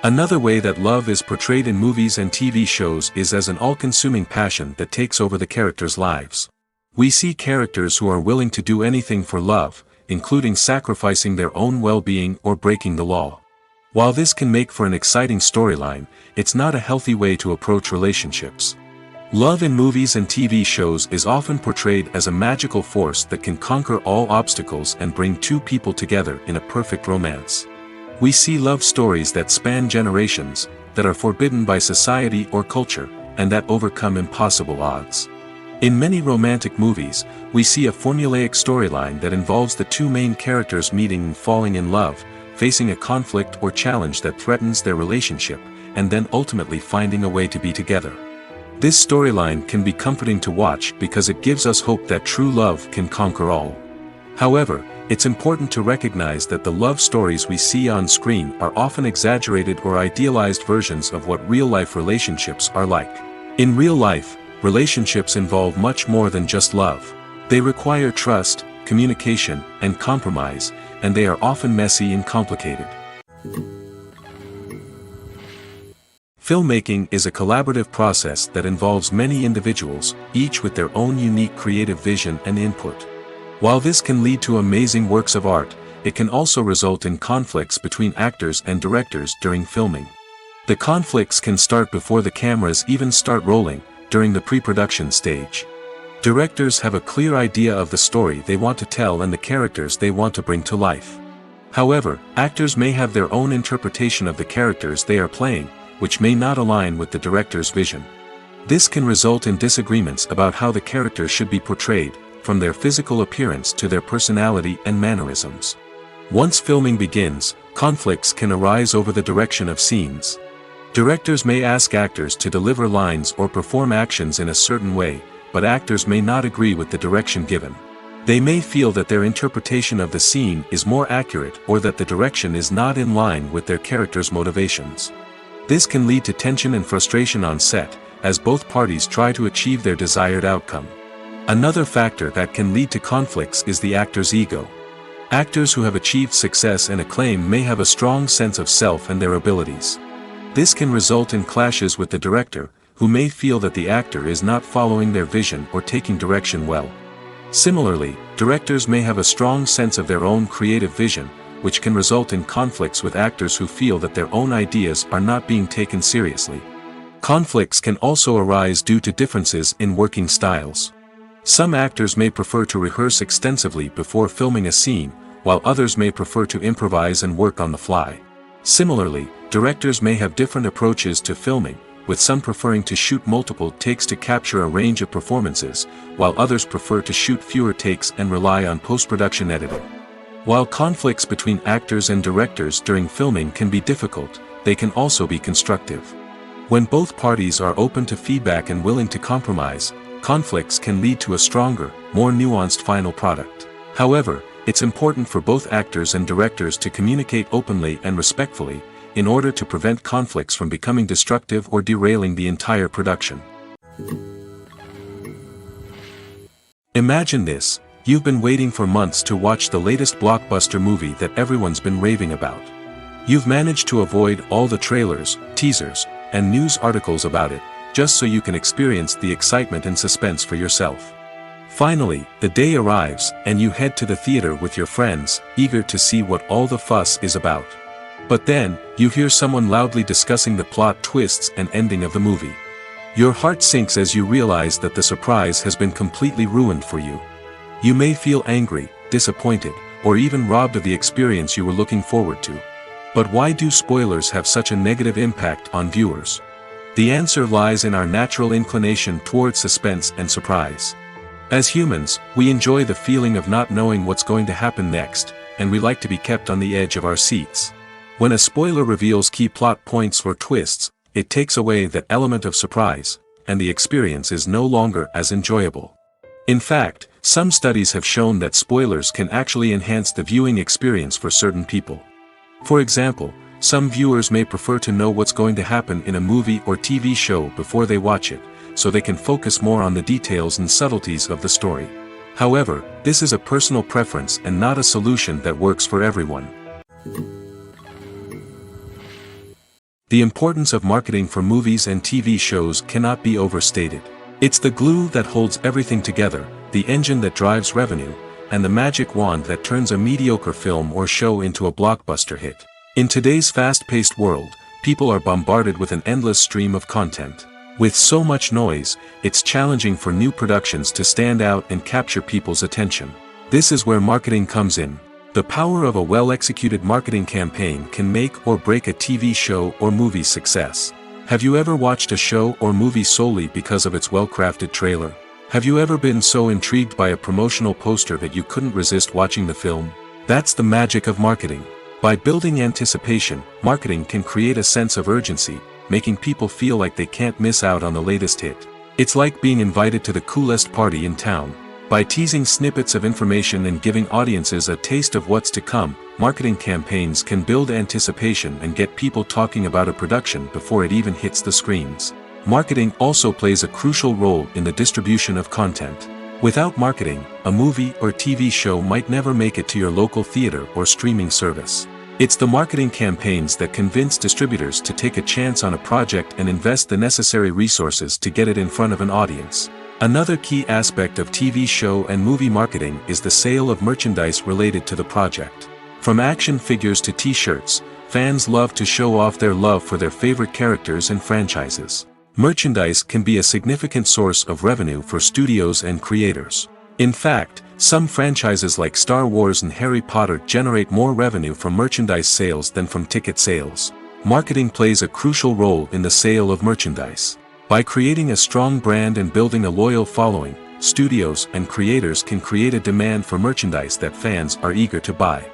Another way that love is portrayed in movies and TV shows is as an all-consuming passion that takes over the characters' lives. We see characters who are willing to do anything for love, including sacrificing their own well-being or breaking the law. While this can make for an exciting storyline, it's not a healthy way to approach relationships. Love in movies and TV shows is often portrayed as a magical force that can conquer all obstacles and bring two people together in a perfect romance. We see love stories that span generations, that are forbidden by society or culture, and that overcome impossible odds. In many romantic movies, we see a formulaic storyline that involves the two main characters meeting and falling in love, facing a conflict or challenge that threatens their relationship, and then ultimately finding a way to be together. This storyline can be comforting to watch because it gives us hope that true love can conquer all. However, it's important to recognize that the love stories we see on screen are often exaggerated or idealized versions of what real-life relationships are like. In real life, relationships involve much more than just love. They require trust, communication, and compromise, and they are often messy and complicated. Filmmaking is a collaborative process that involves many individuals, each with their own unique creative vision and input. While this can lead to amazing works of art, it can also result in conflicts between actors and directors during filming. The conflicts can start before the cameras even start rolling, during the pre-production stage. Directors have a clear idea of the story they want to tell and the characters they want to bring to life. However, actors may have their own interpretation of the characters they are playing, which may not align with the director's vision. This can result in disagreements about how the characters should be portrayed, from their physical appearance to their personality and mannerisms. Once filming begins, conflicts can arise over the direction of scenes. Directors may ask actors to deliver lines or perform actions in a certain way, but actors may not agree with the direction given. They may feel that their interpretation of the scene is more accurate or that the direction is not in line with their character's motivations. This can lead to tension and frustration on set, as both parties try to achieve their desired outcome. Another factor that can lead to conflicts is the actor's ego. Actors who have achieved success and acclaim may have a strong sense of self and their abilities. This can result in clashes with the director, who may feel that the actor is not following their vision or taking direction well. Similarly, directors may have a strong sense of their own creative vision, which can result in conflicts with actors who feel that their own ideas are not being taken seriously. Conflicts can also arise due to differences in working styles. Some actors may prefer to rehearse extensively before filming a scene, while others may prefer to improvise and work on the fly. Similarly, directors may have different approaches to filming, with some preferring to shoot multiple takes to capture a range of performances, while others prefer to shoot fewer takes and rely on post-production editing. While conflicts between actors and directors during filming can be difficult, they can also be constructive. When both parties are open to feedback and willing to compromise, conflicts can lead to a stronger, more nuanced final product. However, it's important for both actors and directors to communicate openly and respectfully, in order to prevent conflicts from becoming destructive or derailing the entire production. Imagine this: you've been waiting for months to watch the latest blockbuster movie that everyone's been raving about. You've managed to avoid all the trailers, teasers, and news articles about it, just so you can experience the excitement and suspense for yourself. Finally, the day arrives, and you head to the theater with your friends, eager to see what all the fuss is about. But then, you hear someone loudly discussing the plot twists and ending of the movie. Your heart sinks as you realize that the surprise has been completely ruined for you. You may feel angry, disappointed, or even robbed of the experience you were looking forward to. But why do spoilers have such a negative impact on viewers? The answer lies in our natural inclination toward suspense and surprise. As humans, we enjoy the feeling of not knowing what's going to happen next, and we like to be kept on the edge of our seats. When a spoiler reveals key plot points or twists, it takes away that element of surprise, and the experience is no longer as enjoyable. In fact, some studies have shown that spoilers can actually enhance the viewing experience for certain people. For example, some viewers may prefer to know what's going to happen in a movie or TV show before they watch it, so they can focus more on the details and subtleties of the story. However, this is a personal preference and not a solution that works for everyone. The importance of marketing for movies and TV shows cannot be overstated. It's the glue that holds everything together, the engine that drives revenue, and the magic wand that turns a mediocre film or show into a blockbuster hit. In today's fast-paced world, people are bombarded with an endless stream of content. With so much noise, it's challenging for new productions to stand out and capture people's attention. This is where marketing comes in. The power of a well-executed marketing campaign can make or break a TV show or movie's success. Have you ever watched a show or movie solely because of its well-crafted trailer? Have you ever been so intrigued by a promotional poster that you couldn't resist watching the film? That's the magic of marketing. By building anticipation, marketing can create a sense of urgency, making people feel like they can't miss out on the latest hit. It's like being invited to the coolest party in town. By teasing snippets of information and giving audiences a taste of what's to come, marketing campaigns can build anticipation and get people talking about a production before it even hits the screens. Marketing also plays a crucial role in the distribution of content. Without marketing, a movie or TV show might never make it to your local theater or streaming service. It's the marketing campaigns that convince distributors to take a chance on a project and invest the necessary resources to get it in front of an audience. Another key aspect of TV show and movie marketing is the sale of merchandise related to the project. From action figures to t-shirts, fans love to show off their love for their favorite characters and franchises. Merchandise can be a significant source of revenue for studios and creators. In fact, some franchises like Star Wars and Harry Potter generate more revenue from merchandise sales than from ticket sales. Marketing plays a crucial role in the sale of merchandise. By creating a strong brand and building a loyal following, studios and creators can create a demand for merchandise that fans are eager to buy.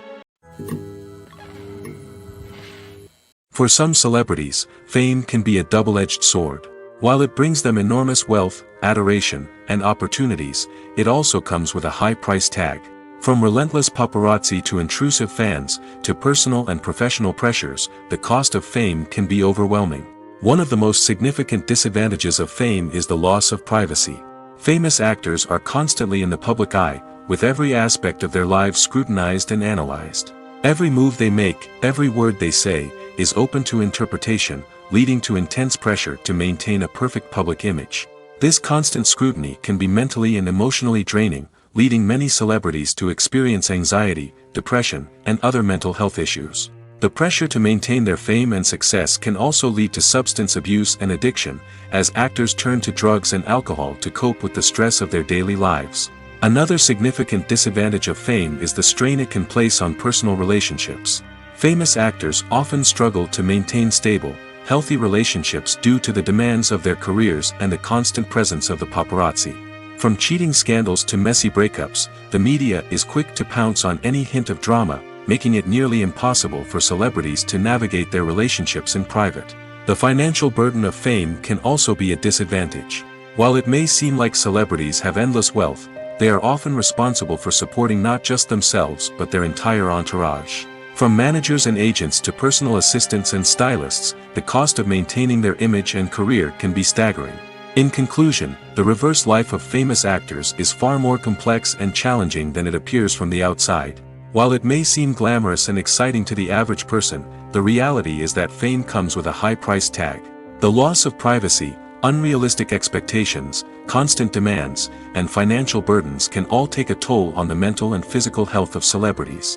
For some celebrities, fame can be a double-edged sword. While it brings them enormous wealth, adoration, and opportunities, it also comes with a high price tag. From relentless paparazzi to intrusive fans, to personal and professional pressures, the cost of fame can be overwhelming. One of the most significant disadvantages of fame is the loss of privacy. Famous actors are constantly in the public eye, with every aspect of their lives scrutinized and analyzed. Every move they make, every word they say, is open to interpretation, leading to intense pressure to maintain a perfect public image. This constant scrutiny can be mentally and emotionally draining, leading many celebrities to experience anxiety, depression, and other mental health issues. The pressure to maintain their fame and success can also lead to substance abuse and addiction, as actors turn to drugs and alcohol to cope with the stress of their daily lives. Another significant disadvantage of fame is the strain it can place on personal relationships. Famous actors often struggle to maintain stable, healthy relationships due to the demands of their careers and the constant presence of the paparazzi. From cheating scandals to messy breakups, the media is quick to pounce on any hint of drama, making it nearly impossible for celebrities to navigate their relationships in private. The financial burden of fame can also be a disadvantage. While it may seem like celebrities have endless wealth, they are often responsible for supporting not just themselves but their entire entourage. From managers and agents to personal assistants and stylists, the cost of maintaining their image and career can be staggering. In conclusion, the reverse life of famous actors is far more complex and challenging than it appears from the outside. While it may seem glamorous and exciting to the average person, the reality is that fame comes with a high price tag. The loss of privacy, unrealistic expectations, constant demands, and financial burdens can all take a toll on the mental and physical health of celebrities.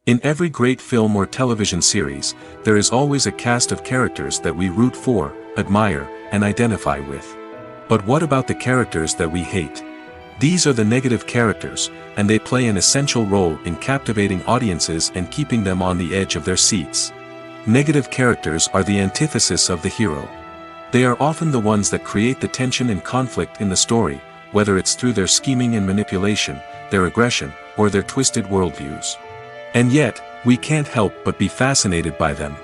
In every great film or television series, there is always a cast of characters that we root for, admire, and identify with. But what about the characters that we hate? These are the negative characters, and they play an essential role in captivating audiences and keeping them on the edge of their seats. Negative characters are the antithesis of the hero. They are often the ones that create the tension and conflict in the story, whether it's through their scheming and manipulation, their aggression, or their twisted worldviews. And yet, we can't help but be fascinated by them.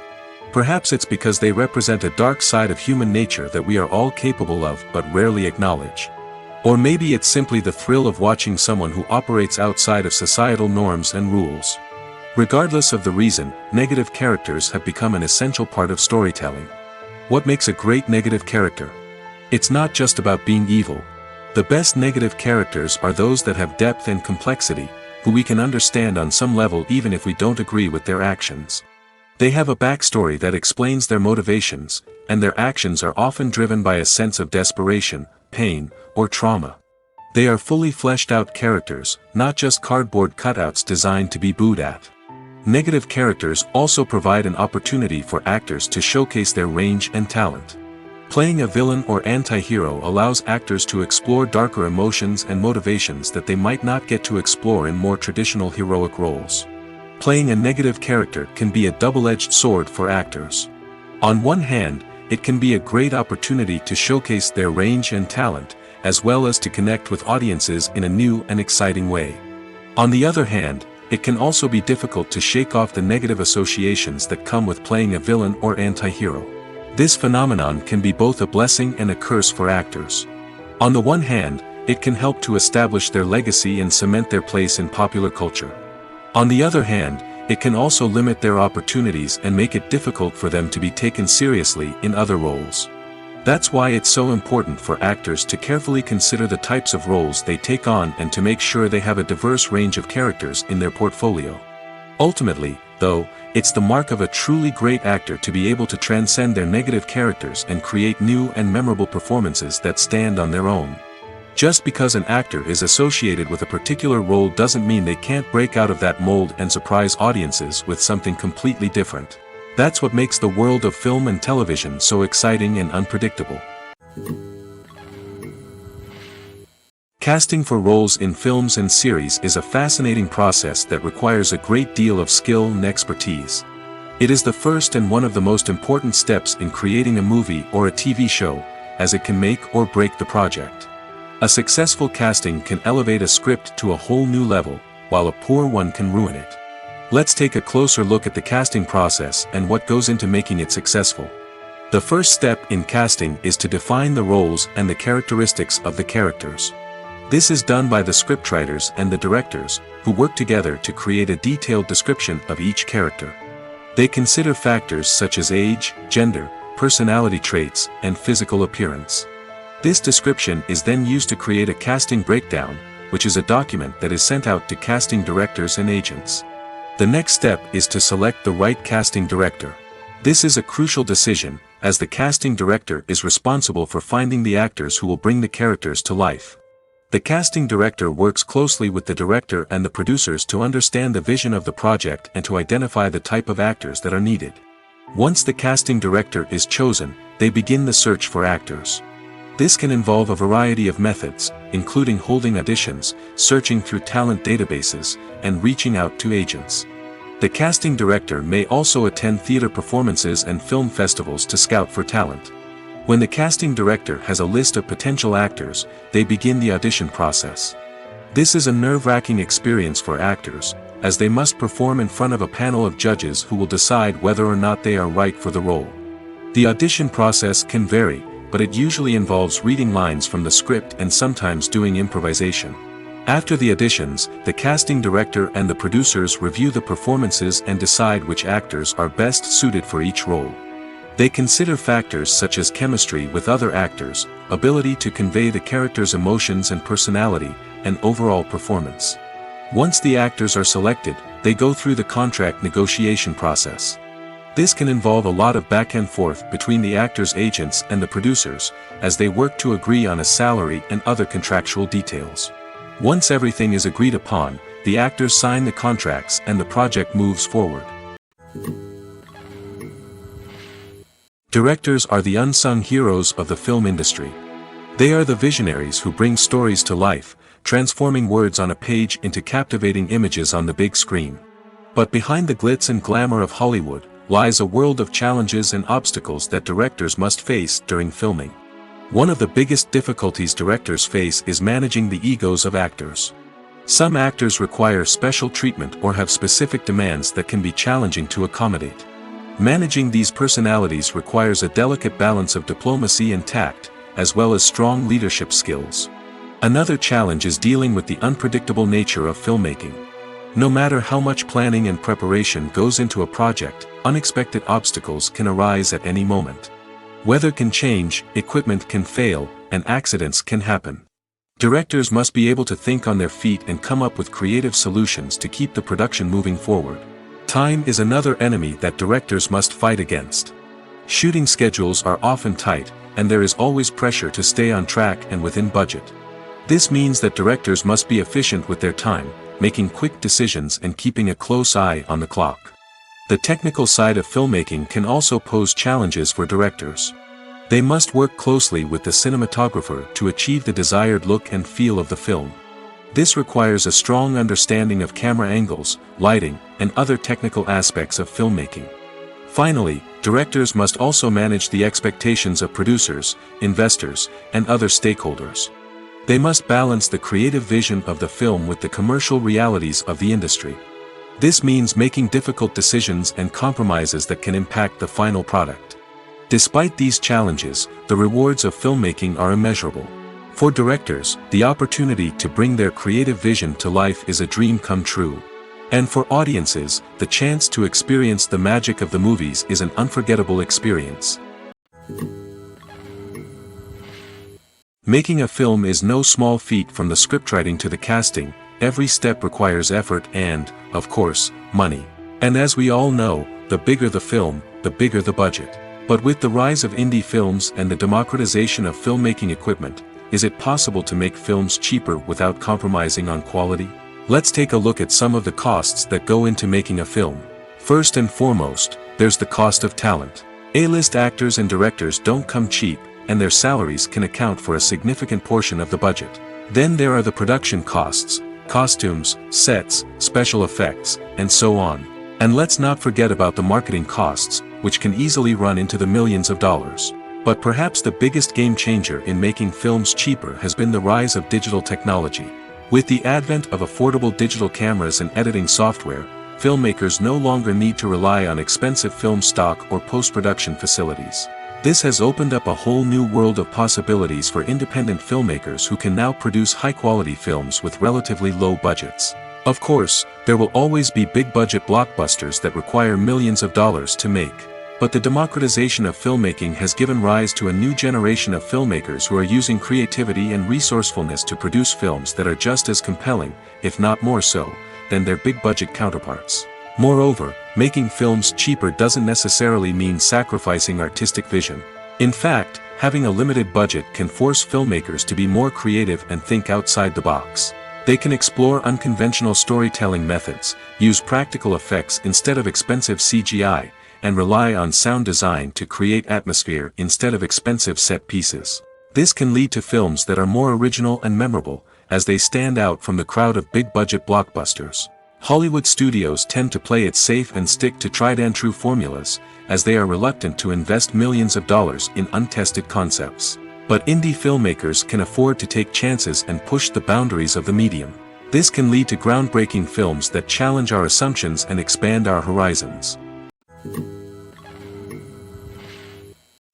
Perhaps it's because they represent a dark side of human nature that we are all capable of but rarely acknowledge. Or maybe it's simply the thrill of watching someone who operates outside of societal norms and rules. Regardless of the reason, negative characters have become an essential part of storytelling. What makes a great negative character? It's not just about being evil. The best negative characters are those that have depth and complexity, who we can understand on some level even if we don't agree with their actions. They have a backstory that explains their motivations, and their actions are often driven by a sense of desperation, pain, or trauma. They are fully fleshed out characters, not just cardboard cutouts designed to be booed at. Negative characters also provide an opportunity for actors to showcase their range and talent. Playing a villain or anti-hero allows actors to explore darker emotions and motivations that they might not get to explore in more traditional heroic roles. Playing a negative character can be a double-edged sword for actors. On one hand, it can be a great opportunity to showcase their range and talent, as well as to connect with audiences in a new and exciting way. On the other hand, it can also be difficult to shake off the negative associations that come with playing a villain or anti-hero. This phenomenon can be both a blessing and a curse for actors. On the one hand, it can help to establish their legacy and cement their place in popular culture. On the other hand, it can also limit their opportunities and make it difficult for them to be taken seriously in other roles. That's why it's so important for actors to carefully consider the types of roles they take on and to make sure they have a diverse range of characters in their portfolio. Ultimately, though, it's the mark of a truly great actor to be able to transcend their negative characters and create new and memorable performances that stand on their own. Just because an actor is associated with a particular role doesn't mean they can't break out of that mold and surprise audiences with something completely different. That's what makes the world of film and television so exciting and unpredictable. Casting for roles in films and series is a fascinating process that requires a great deal of skill and expertise. It is the first and one of the most important steps in creating a movie or a TV show, as it can make or break the project. A successful casting can elevate a script to a whole new level, while a poor one can ruin it. Let's take a closer look at the casting process and what goes into making it successful. The first step in casting is to define the roles and the characteristics of the characters. This is done by the scriptwriters and the directors, who work together to create a detailed description of each character. They consider factors such as age, gender, personality traits, and physical appearance. This description is then used to create a casting breakdown, which is a document that is sent out to casting directors and agents. The next step is to select the right casting director. This is a crucial decision, as the casting director is responsible for finding the actors who will bring the characters to life. The casting director works closely with the director and the producers to understand the vision of the project and to identify the type of actors that are needed. Once the casting director is chosen, they begin the search for actors. This can involve a variety of methods, including holding auditions, searching through talent databases, and reaching out to agents. The casting director may also attend theater performances and film festivals to scout for talent. When the casting director has a list of potential actors, they begin the audition process. This is a nerve-wracking experience for actors, as they must perform in front of a panel of judges who will decide whether or not they are right for the role. The audition process can vary, but it usually involves reading lines from the script and sometimes doing improvisation. After the auditions, the casting director and the producers review the performances and decide which actors are best suited for each role. They consider factors such as chemistry with other actors, ability to convey the character's emotions and personality, and overall performance. Once the actors are selected, they go through the contract negotiation process. This can involve a lot of back and forth between the actors' agents and the producers, as they work to agree on a salary and other contractual details. Once everything is agreed upon, the actors sign the contracts and the project moves forward. Directors are the unsung heroes of the film industry. They are the visionaries who bring stories to life, transforming words on a page into captivating images on the big screen. But behind the glitz and glamour of Hollywood, lies a world of challenges and obstacles that directors must face during filming. One of the biggest difficulties directors face is managing the egos of actors. Some actors require special treatment or have specific demands that can be challenging to accommodate. Managing these personalities requires a delicate balance of diplomacy and tact, as well as strong leadership skills. Another challenge is dealing with the unpredictable nature of filmmaking. No matter how much planning and preparation goes into a project, unexpected obstacles can arise at any moment. Weather can change, equipment can fail, and accidents can happen. Directors must be able to think on their feet and come up with creative solutions to keep the production moving forward. Time is another enemy that directors must fight against. Shooting schedules are often tight, and there is always pressure to stay on track and within budget. This means that directors must be efficient with their time, making quick decisions and keeping a close eye on the clock. The technical side of filmmaking can also pose challenges for directors. They must work closely with the cinematographer to achieve the desired look and feel of the film. This requires a strong understanding of camera angles, lighting, and other technical aspects of filmmaking. Finally, directors must also manage the expectations of producers, investors, and other stakeholders. They must balance the creative vision of the film with the commercial realities of the industry. This means making difficult decisions and compromises that can impact the final product. Despite these challenges, the rewards of filmmaking are immeasurable. For directors, the opportunity to bring their creative vision to life is a dream come true. And for audiences, the chance to experience the magic of the movies is an unforgettable experience. Making a film is no small feat. From the scriptwriting to the casting, every step requires effort and, of course, money. And as we all know, the bigger the film, the bigger the budget. But with the rise of indie films and the democratization of filmmaking equipment, is it possible to make films cheaper without compromising on quality? Let's take a look at some of the costs that go into making a film. First and foremost, there's the cost of talent. A-list actors and directors don't come cheap, and their salaries can account for a significant portion of the budget. Then there are the production costs, costumes, sets, special effects, and so on. And let's not forget about the marketing costs, which can easily run into the millions of dollars. But perhaps the biggest game changer in making films cheaper has been the rise of digital technology. With the advent of affordable digital cameras and editing software, filmmakers no longer need to rely on expensive film stock or post-production facilities. This has opened up a whole new world of possibilities for independent filmmakers who can now produce high-quality films with relatively low budgets. Of course, there will always be big-budget blockbusters that require millions of dollars to make. But the democratization of filmmaking has given rise to a new generation of filmmakers who are using creativity and resourcefulness to produce films that are just as compelling, if not more so, than their big-budget counterparts. Moreover, making films cheaper doesn't necessarily mean sacrificing artistic vision. In fact, having a limited budget can force filmmakers to be more creative and think outside the box. They can explore unconventional storytelling methods, use practical effects instead of expensive CGI, and rely on sound design to create atmosphere instead of expensive set pieces. This can lead to films that are more original and memorable, as they stand out from the crowd of big-budget blockbusters. Hollywood studios tend to play it safe and stick to tried-and-true formulas, as they are reluctant to invest millions of dollars in untested concepts. But indie filmmakers can afford to take chances and push the boundaries of the medium. This can lead to groundbreaking films that challenge our assumptions and expand our horizons.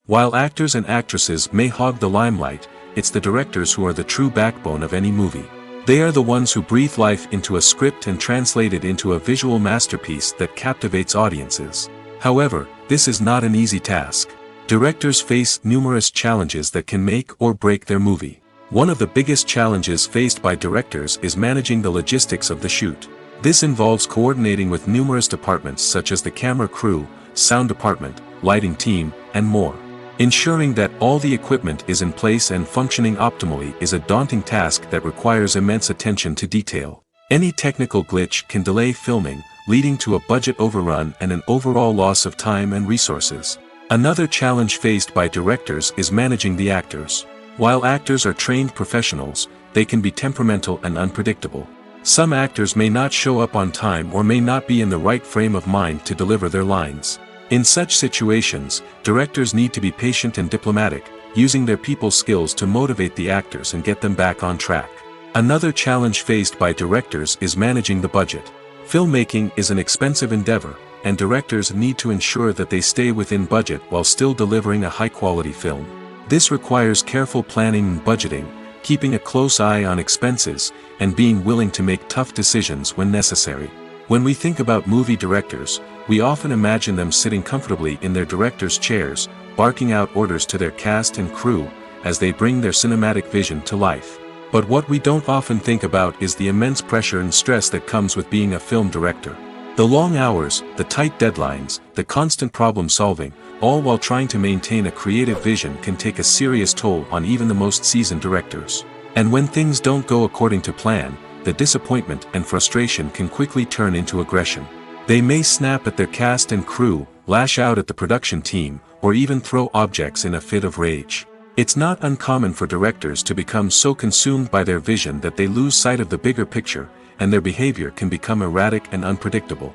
While actors and actresses may hog the limelight, it's the directors who are the true backbone of any movie. They are the ones who breathe life into a script and translate it into a visual masterpiece that captivates audiences. However, this is not an easy task. Directors face numerous challenges that can make or break their movie. One of the biggest challenges faced by directors is managing the logistics of the shoot. This involves coordinating with numerous departments such as the camera crew, sound department, lighting team, and more. Ensuring that all the equipment is in place and functioning optimally is a daunting task that requires immense attention to detail. Any technical glitch can delay filming, leading to a budget overrun and an overall loss of time and resources. Another challenge faced by directors is managing the actors. While actors are trained professionals, they can be temperamental and unpredictable. Some actors may not show up on time or may not be in the right frame of mind to deliver their lines. In such situations, directors need to be patient and diplomatic, using their people skills to motivate the actors and get them back on track. Another challenge faced by directors is managing the budget. Filmmaking is an expensive endeavor, and directors need to ensure that they stay within budget while still delivering a high-quality film. This requires careful planning and budgeting, keeping a close eye on expenses, and being willing to make tough decisions when necessary. When we think about movie directors, we often imagine them sitting comfortably in their director's chairs, barking out orders to their cast and crew, as they bring their cinematic vision to life. But what we don't often think about is the immense pressure and stress that comes with being a film director. The long hours, the tight deadlines, the constant problem solving, all while trying to maintain a creative vision can take a serious toll on even the most seasoned directors. And when things don't go according to plan, the disappointment and frustration can quickly turn into aggression. They may snap at their cast and crew, lash out at the production team, or even throw objects in a fit of rage. It's not uncommon for directors to become so consumed by their vision that they lose sight of the bigger picture, and their behavior can become erratic and unpredictable.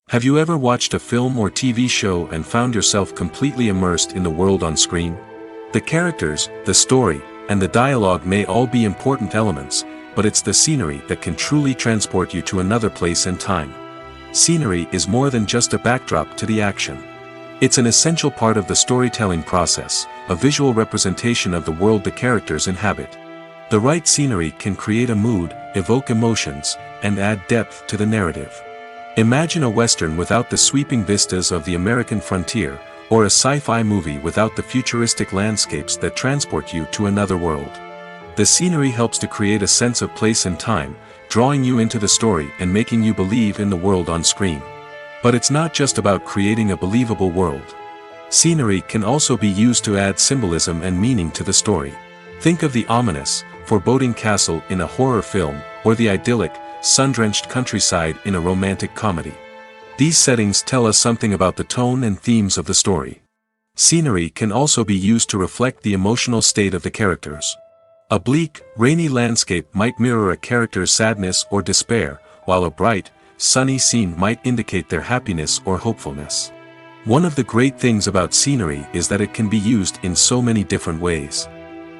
Have you ever watched a film or TV show and found yourself completely immersed in the world on screen? The characters, the story, and the dialogue may all be important elements, but it's the scenery that can truly transport you to another place and time. Scenery is more than just a backdrop to the action. It's an essential part of the storytelling process, a visual representation of the world the characters inhabit. The right scenery can create a mood, evoke emotions, and add depth to the narrative. Imagine a Western without the sweeping vistas of the American frontier, or a sci-fi movie without the futuristic landscapes that transport you to another world. The scenery helps to create a sense of place and time, drawing you into the story and making you believe in the world on screen. But it's not just about creating a believable world. Scenery can also be used to add symbolism and meaning to the story. Think of the ominous, foreboding castle in a horror film, or the idyllic, sun-drenched countryside in a romantic comedy. These settings tell us something about the tone and themes of the story. Scenery can also be used to reflect the emotional state of the characters. A bleak, rainy landscape might mirror a character's sadness or despair, while a bright, sunny scene might indicate their happiness or hopefulness. One of the great things about scenery is that it can be used in so many different ways.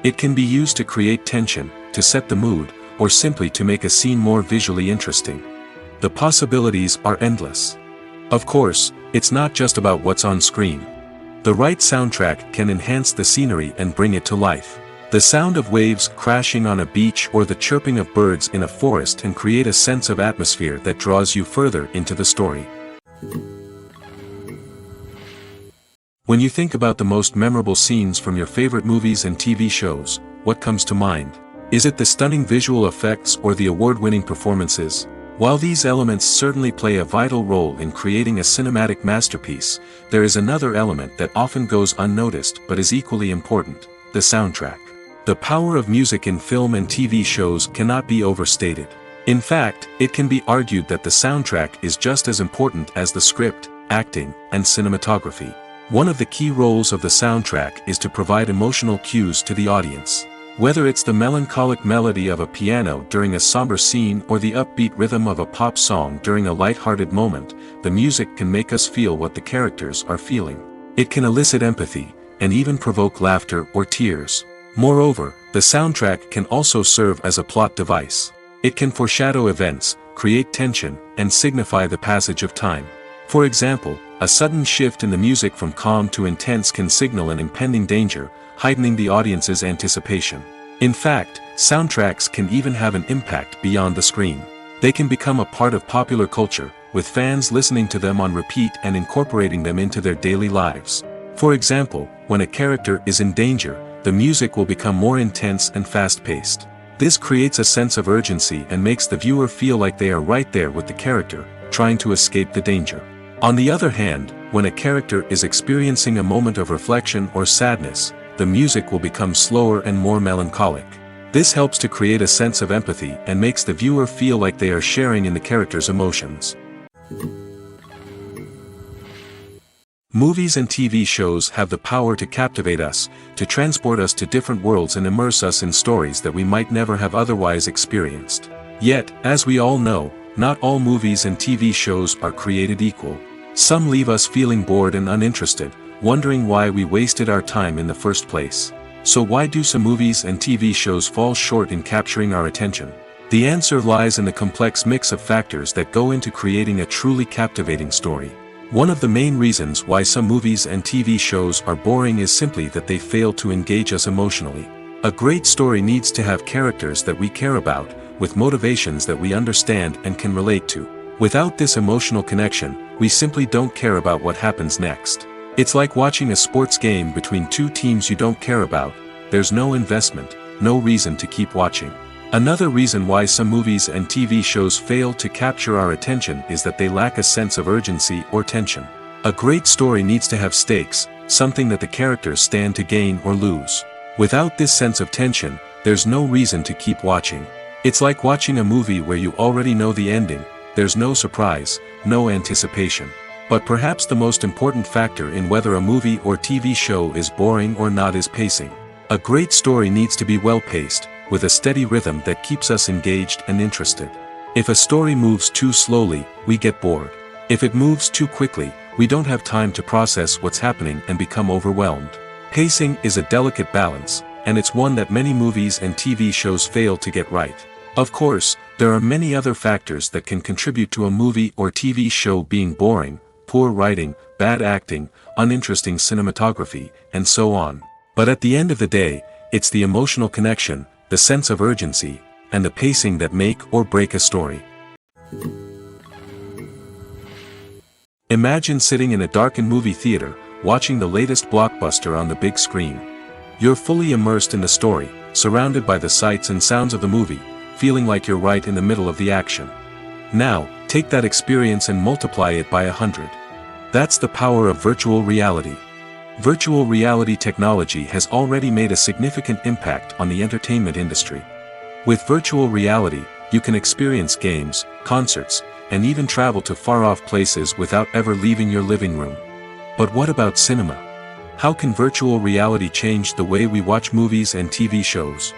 It can be used to create tension, to set the mood, or simply to make a scene more visually interesting. The possibilities are endless. Of course, it's not just about what's on screen. The right soundtrack can enhance the scenery and bring it to life. The sound of waves crashing on a beach or the chirping of birds in a forest can create a sense of atmosphere that draws you further into the story. When you think about the most memorable scenes from your favorite movies and TV shows, what comes to mind? Is it the stunning visual effects or the award-winning performances? While these elements certainly play a vital role in creating a cinematic masterpiece, there is another element that often goes unnoticed but is equally important: the soundtrack. The power of music in film and TV shows cannot be overstated. In fact, it can be argued that the soundtrack is just as important as the script, acting, and cinematography. One of the key roles of the soundtrack is to provide emotional cues to the audience. Whether it's the melancholic melody of a piano during a somber scene or the upbeat rhythm of a pop song during a light-hearted moment, the music can make us feel what the characters are feeling. It can elicit empathy, and even provoke laughter or tears. Moreover, the soundtrack can also serve as a plot device. It can foreshadow events, create tension, and signify the passage of time. For example, a sudden shift in the music from calm to intense can signal an impending danger, heightening the audience's anticipation. In fact, soundtracks can even have an impact beyond the screen. They can become a part of popular culture, with fans listening to them on repeat and incorporating them into their daily lives. For example, when a character is in danger, the music will become more intense and fast-paced. This creates a sense of urgency and makes the viewer feel like they are right there with the character, trying to escape the danger. On the other hand, when a character is experiencing a moment of reflection or sadness, the music will become slower and more melancholic. This helps to create a sense of empathy and makes the viewer feel like they are sharing in the character's emotions. Movies and TV shows have the power to captivate us, to transport us to different worlds and immerse us in stories that we might never have otherwise experienced. Yet, as we all know, not all movies and TV shows are created equal. Some leave us feeling bored and uninterested, wondering why we wasted our time in the first place. So why do some movies and TV shows fall short in capturing our attention? The answer lies in the complex mix of factors that go into creating a truly captivating story. One of the main reasons why some movies and TV shows are boring is simply that they fail to engage us emotionally. A great story needs to have characters that we care about, with motivations that we understand and can relate to. Without this emotional connection, we simply don't care about what happens next. It's like watching a sports game between two teams you don't care about. There's no investment, no reason to keep watching. Another reason why some movies and TV shows fail to capture our attention is that they lack a sense of urgency or tension. A great story needs to have stakes, something that the characters stand to gain or lose. Without this sense of tension, there's no reason to keep watching. It's like watching a movie where you already know the ending. There's no surprise, no anticipation. But perhaps the most important factor in whether a movie or TV show is boring or not is pacing. A great story needs to be well-paced, with a steady rhythm that keeps us engaged and interested. If a story moves too slowly, we get bored. If it moves too quickly, we don't have time to process what's happening and become overwhelmed. Pacing is a delicate balance, and it's one that many movies and TV shows fail to get right. Of course, there are many other factors that can contribute to a movie or TV show being boring: poor writing, bad acting, uninteresting cinematography, and so on. But at the end of the day, it's the emotional connection, the sense of urgency, and the pacing that make or break a story. Imagine sitting in a darkened movie theater, watching the latest blockbuster on the big screen. You're fully immersed in the story, surrounded by the sights and sounds of the movie, feeling like you're right in the middle of the action. Now, take that experience and multiply it by 100. That's the power of virtual reality. Virtual reality technology has already made a significant impact on the entertainment industry. With virtual reality, you can experience games, concerts, and even travel to far-off places without ever leaving your living room. But what about cinema? How can virtual reality change the way we watch movies and TV shows?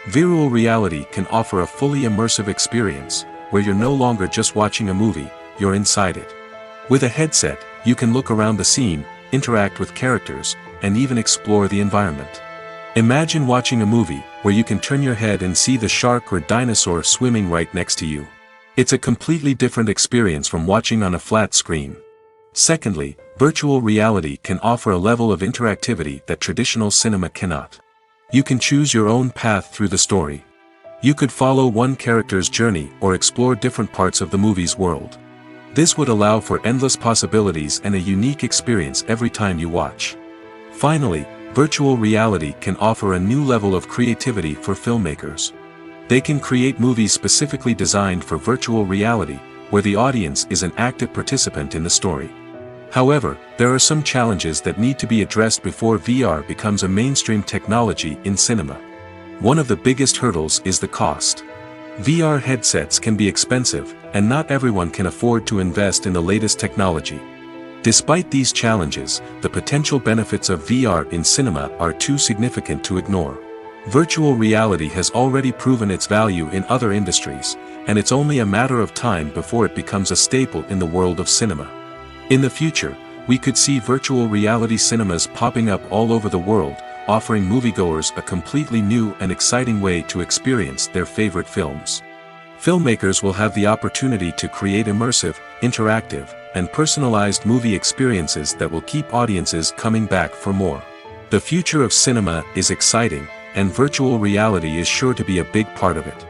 Virtual reality can offer a fully immersive experience, where you're no longer just watching a movie, you're inside it. With a headset, you can look around the scene, interact with characters, and even explore the environment. Imagine watching a movie where you can turn your head and see the shark or dinosaur swimming right next to you. It's a completely different experience from watching on a flat screen. Secondly, virtual reality can offer a level of interactivity that traditional cinema cannot. You can choose your own path through the story. You could follow one character's journey or explore different parts of the movie's world. This would allow for endless possibilities and a unique experience every time you watch. Finally, virtual reality can offer a new level of creativity for filmmakers. They can create movies specifically designed for virtual reality, where the audience is an active participant in the story. However, there are some challenges that need to be addressed before VR becomes a mainstream technology in cinema. One of the biggest hurdles is the cost. VR headsets can be expensive, and not everyone can afford to invest in the latest technology. Despite these challenges, the potential benefits of VR in cinema are too significant to ignore. Virtual reality has already proven its value in other industries, and it's only a matter of time before it becomes a staple in the world of cinema. In the future, we could see virtual reality cinemas popping up all over the world, offering moviegoers a completely new and exciting way to experience their favorite films. Filmmakers will have the opportunity to create immersive, interactive, and personalized movie experiences that will keep audiences coming back for more. The future of cinema is exciting, and virtual reality is sure to be a big part of it.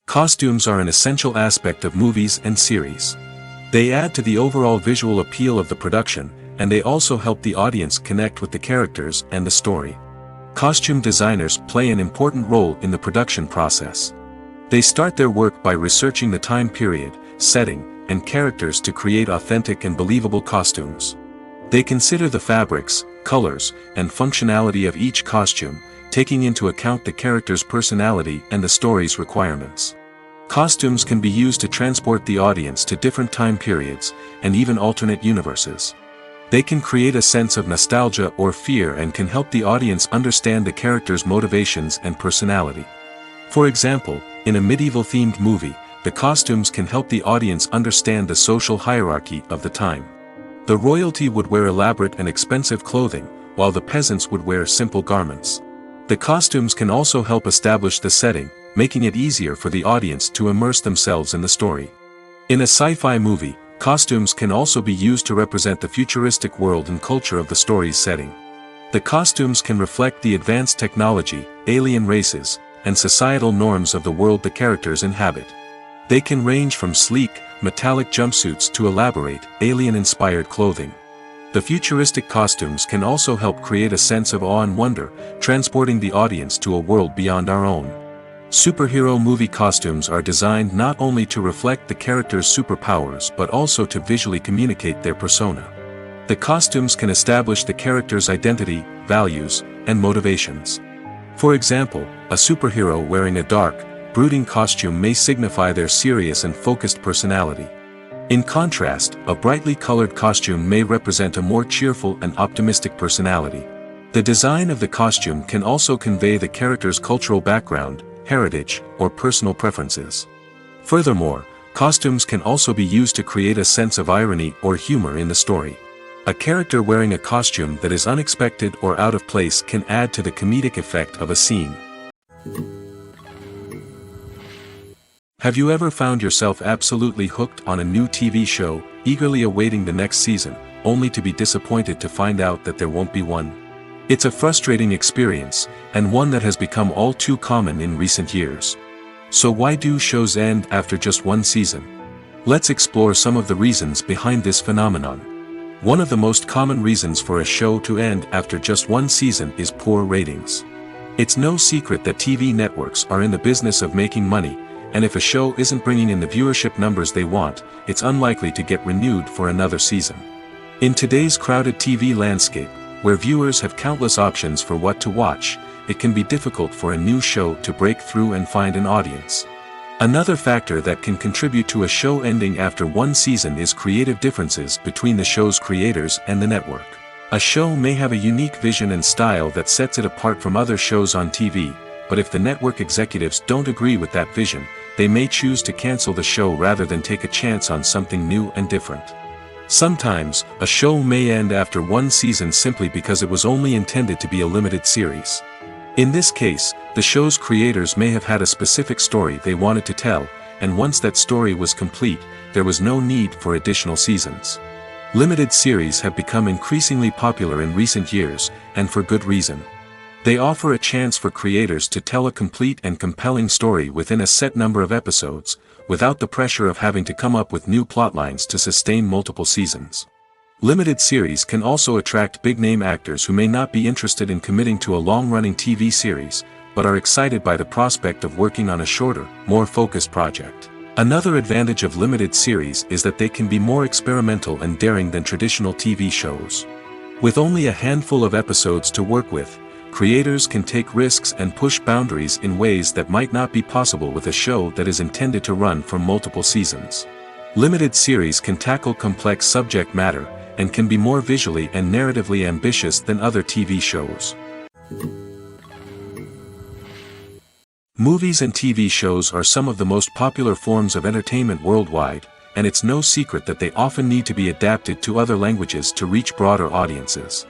Costumes are an essential aspect of movies and series. They add to the overall visual appeal of the production, and they also help the audience connect with the characters and the story. Costume designers play an important role in the production process. They start their work by researching the time period, setting, and characters to create authentic and believable costumes. They consider the fabrics, colors, and functionality of each costume, taking into account the character's personality and the story's requirements. Costumes can be used to transport the audience to different time periods, and even alternate universes. They can create a sense of nostalgia or fear and can help the audience understand the character's motivations and personality. For example, in a medieval-themed movie, the costumes can help the audience understand the social hierarchy of the time. The royalty would wear elaborate and expensive clothing, while the peasants would wear simple garments. The costumes can also help establish the setting, making it easier for the audience to immerse themselves in the story. In a sci-fi movie, costumes can also be used to represent the futuristic world and culture of the story's setting. The costumes can reflect the advanced technology, alien races, and societal norms of the world the characters inhabit. They can range from sleek, metallic jumpsuits to elaborate, alien-inspired clothing. The futuristic costumes can also help create a sense of awe and wonder, transporting the audience to a world beyond our own. Superhero movie costumes are designed not only to reflect the character's superpowers but also to visually communicate their persona. The costumes can establish the character's identity, values, and motivations. For example, a superhero wearing a dark, brooding costume may signify their serious and focused personality. In contrast, a brightly colored costume may represent a more cheerful and optimistic personality. The design of the costume can also convey the character's cultural background, heritage, or personal preferences. Furthermore, costumes can also be used to create a sense of irony or humor in the story. A character wearing a costume that is unexpected or out of place can add to the comedic effect of a scene. Have you ever found yourself absolutely hooked on a new TV show, eagerly awaiting the next season, only to be disappointed to find out that there won't be one? It's a frustrating experience, and one that has become all too common in recent years. So why do shows end after just one season? Let's explore some of the reasons behind this phenomenon. One of the most common reasons for a show to end after just one season is poor ratings. It's no secret that TV networks are in the business of making money, and if a show isn't bringing in the viewership numbers they want, it's unlikely to get renewed for another season. In today's crowded TV landscape, where viewers have countless options for what to watch, it can be difficult for a new show to break through and find an audience. Another factor that can contribute to a show ending after one season is creative differences between the show's creators and the network. A show may have a unique vision and style that sets it apart from other shows on TV, but if the network executives don't agree with that vision, they may choose to cancel the show rather than take a chance on something new and different. Sometimes, a show may end after one season simply because it was only intended to be a limited series. In this case, the show's creators may have had a specific story they wanted to tell, and once that story was complete, there was no need for additional seasons. Limited series have become increasingly popular in recent years, and for good reason. They offer a chance for creators to tell a complete and compelling story within a set number of episodes, without the pressure of having to come up with new plotlines to sustain multiple seasons. Limited series can also attract big-name actors who may not be interested in committing to a long-running TV series, but are excited by the prospect of working on a shorter, more focused project. Another advantage of limited series is that they can be more experimental and daring than traditional TV shows. With only a handful of episodes to work with, creators can take risks and push boundaries in ways that might not be possible with a show that is intended to run for multiple seasons. Limited series can tackle complex subject matter, and can be more visually and narratively ambitious than other TV shows. Movies and TV shows are some of the most popular forms of entertainment worldwide, and it's no secret that they often need to be adapted to other languages to reach broader audiences.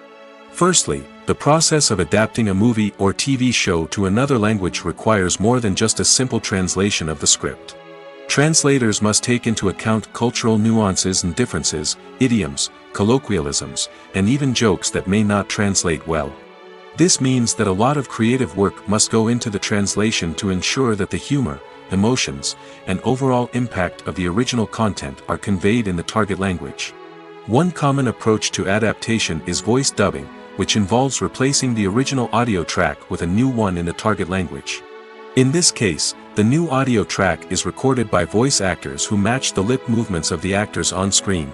Firstly, the process of adapting a movie or TV show to another language requires more than just a simple translation of the script. Translators must take into account cultural nuances and differences, idioms, colloquialisms, and even jokes that may not translate well. This means that a lot of creative work must go into the translation to ensure that the humor, emotions, and overall impact of the original content are conveyed in the target language. One common approach to adaptation is voice dubbing, which involves replacing the original audio track with a new one in the target language. In this case, the new audio track is recorded by voice actors who match the lip movements of the actors on screen.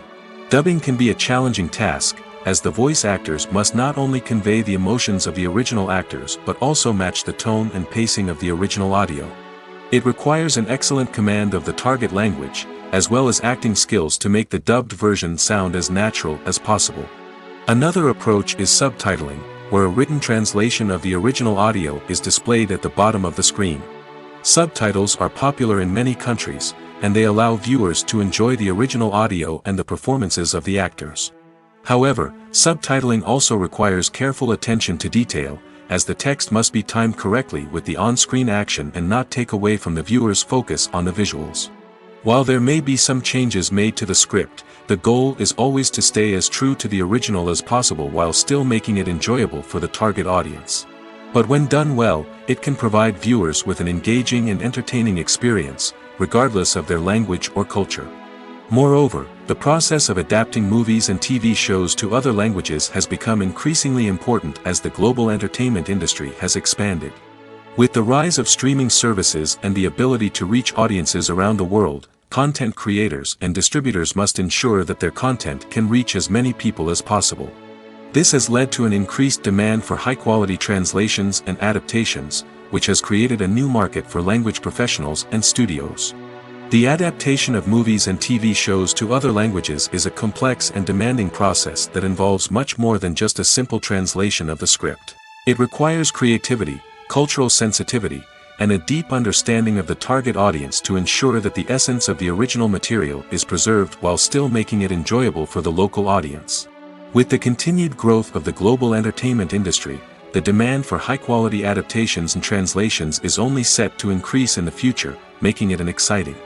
Dubbing can be a challenging task, as the voice actors must not only convey the emotions of the original actors but also match the tone and pacing of the original audio. It requires an excellent command of the target language, as well as acting skills to make the dubbed version sound as natural as possible. Another approach is subtitling, where a written translation of the original audio is displayed at the bottom of the screen. Subtitles are popular in many countries, and they allow viewers to enjoy the original audio and the performances of the actors. However, subtitling also requires careful attention to detail, as the text must be timed correctly with the on-screen action and not take away from the viewer's focus on the visuals. While there may be some changes made to the script, the goal is always to stay as true to the original as possible while still making it enjoyable for the target audience. But when done well, it can provide viewers with an engaging and entertaining experience, regardless of their language or culture. Moreover, the process of adapting movies and TV shows to other languages has become increasingly important as the global entertainment industry has expanded. With the rise of streaming services and the ability to reach audiences around the world, content creators and distributors must ensure that their content can reach as many people as possible. This has led to an increased demand for high-quality translations and adaptations, which has created a new market for language professionals and studios. The adaptation of movies and TV shows to other languages is a complex and demanding process that involves much more than just a simple translation of the script. It requires creativity, cultural sensitivity, and a deep understanding of the target audience to ensure that the essence of the original material is preserved while still making it enjoyable for the local audience. With the continued growth of the global entertainment industry, the demand for high-quality adaptations and translations is only set to increase in the future, making it an exciting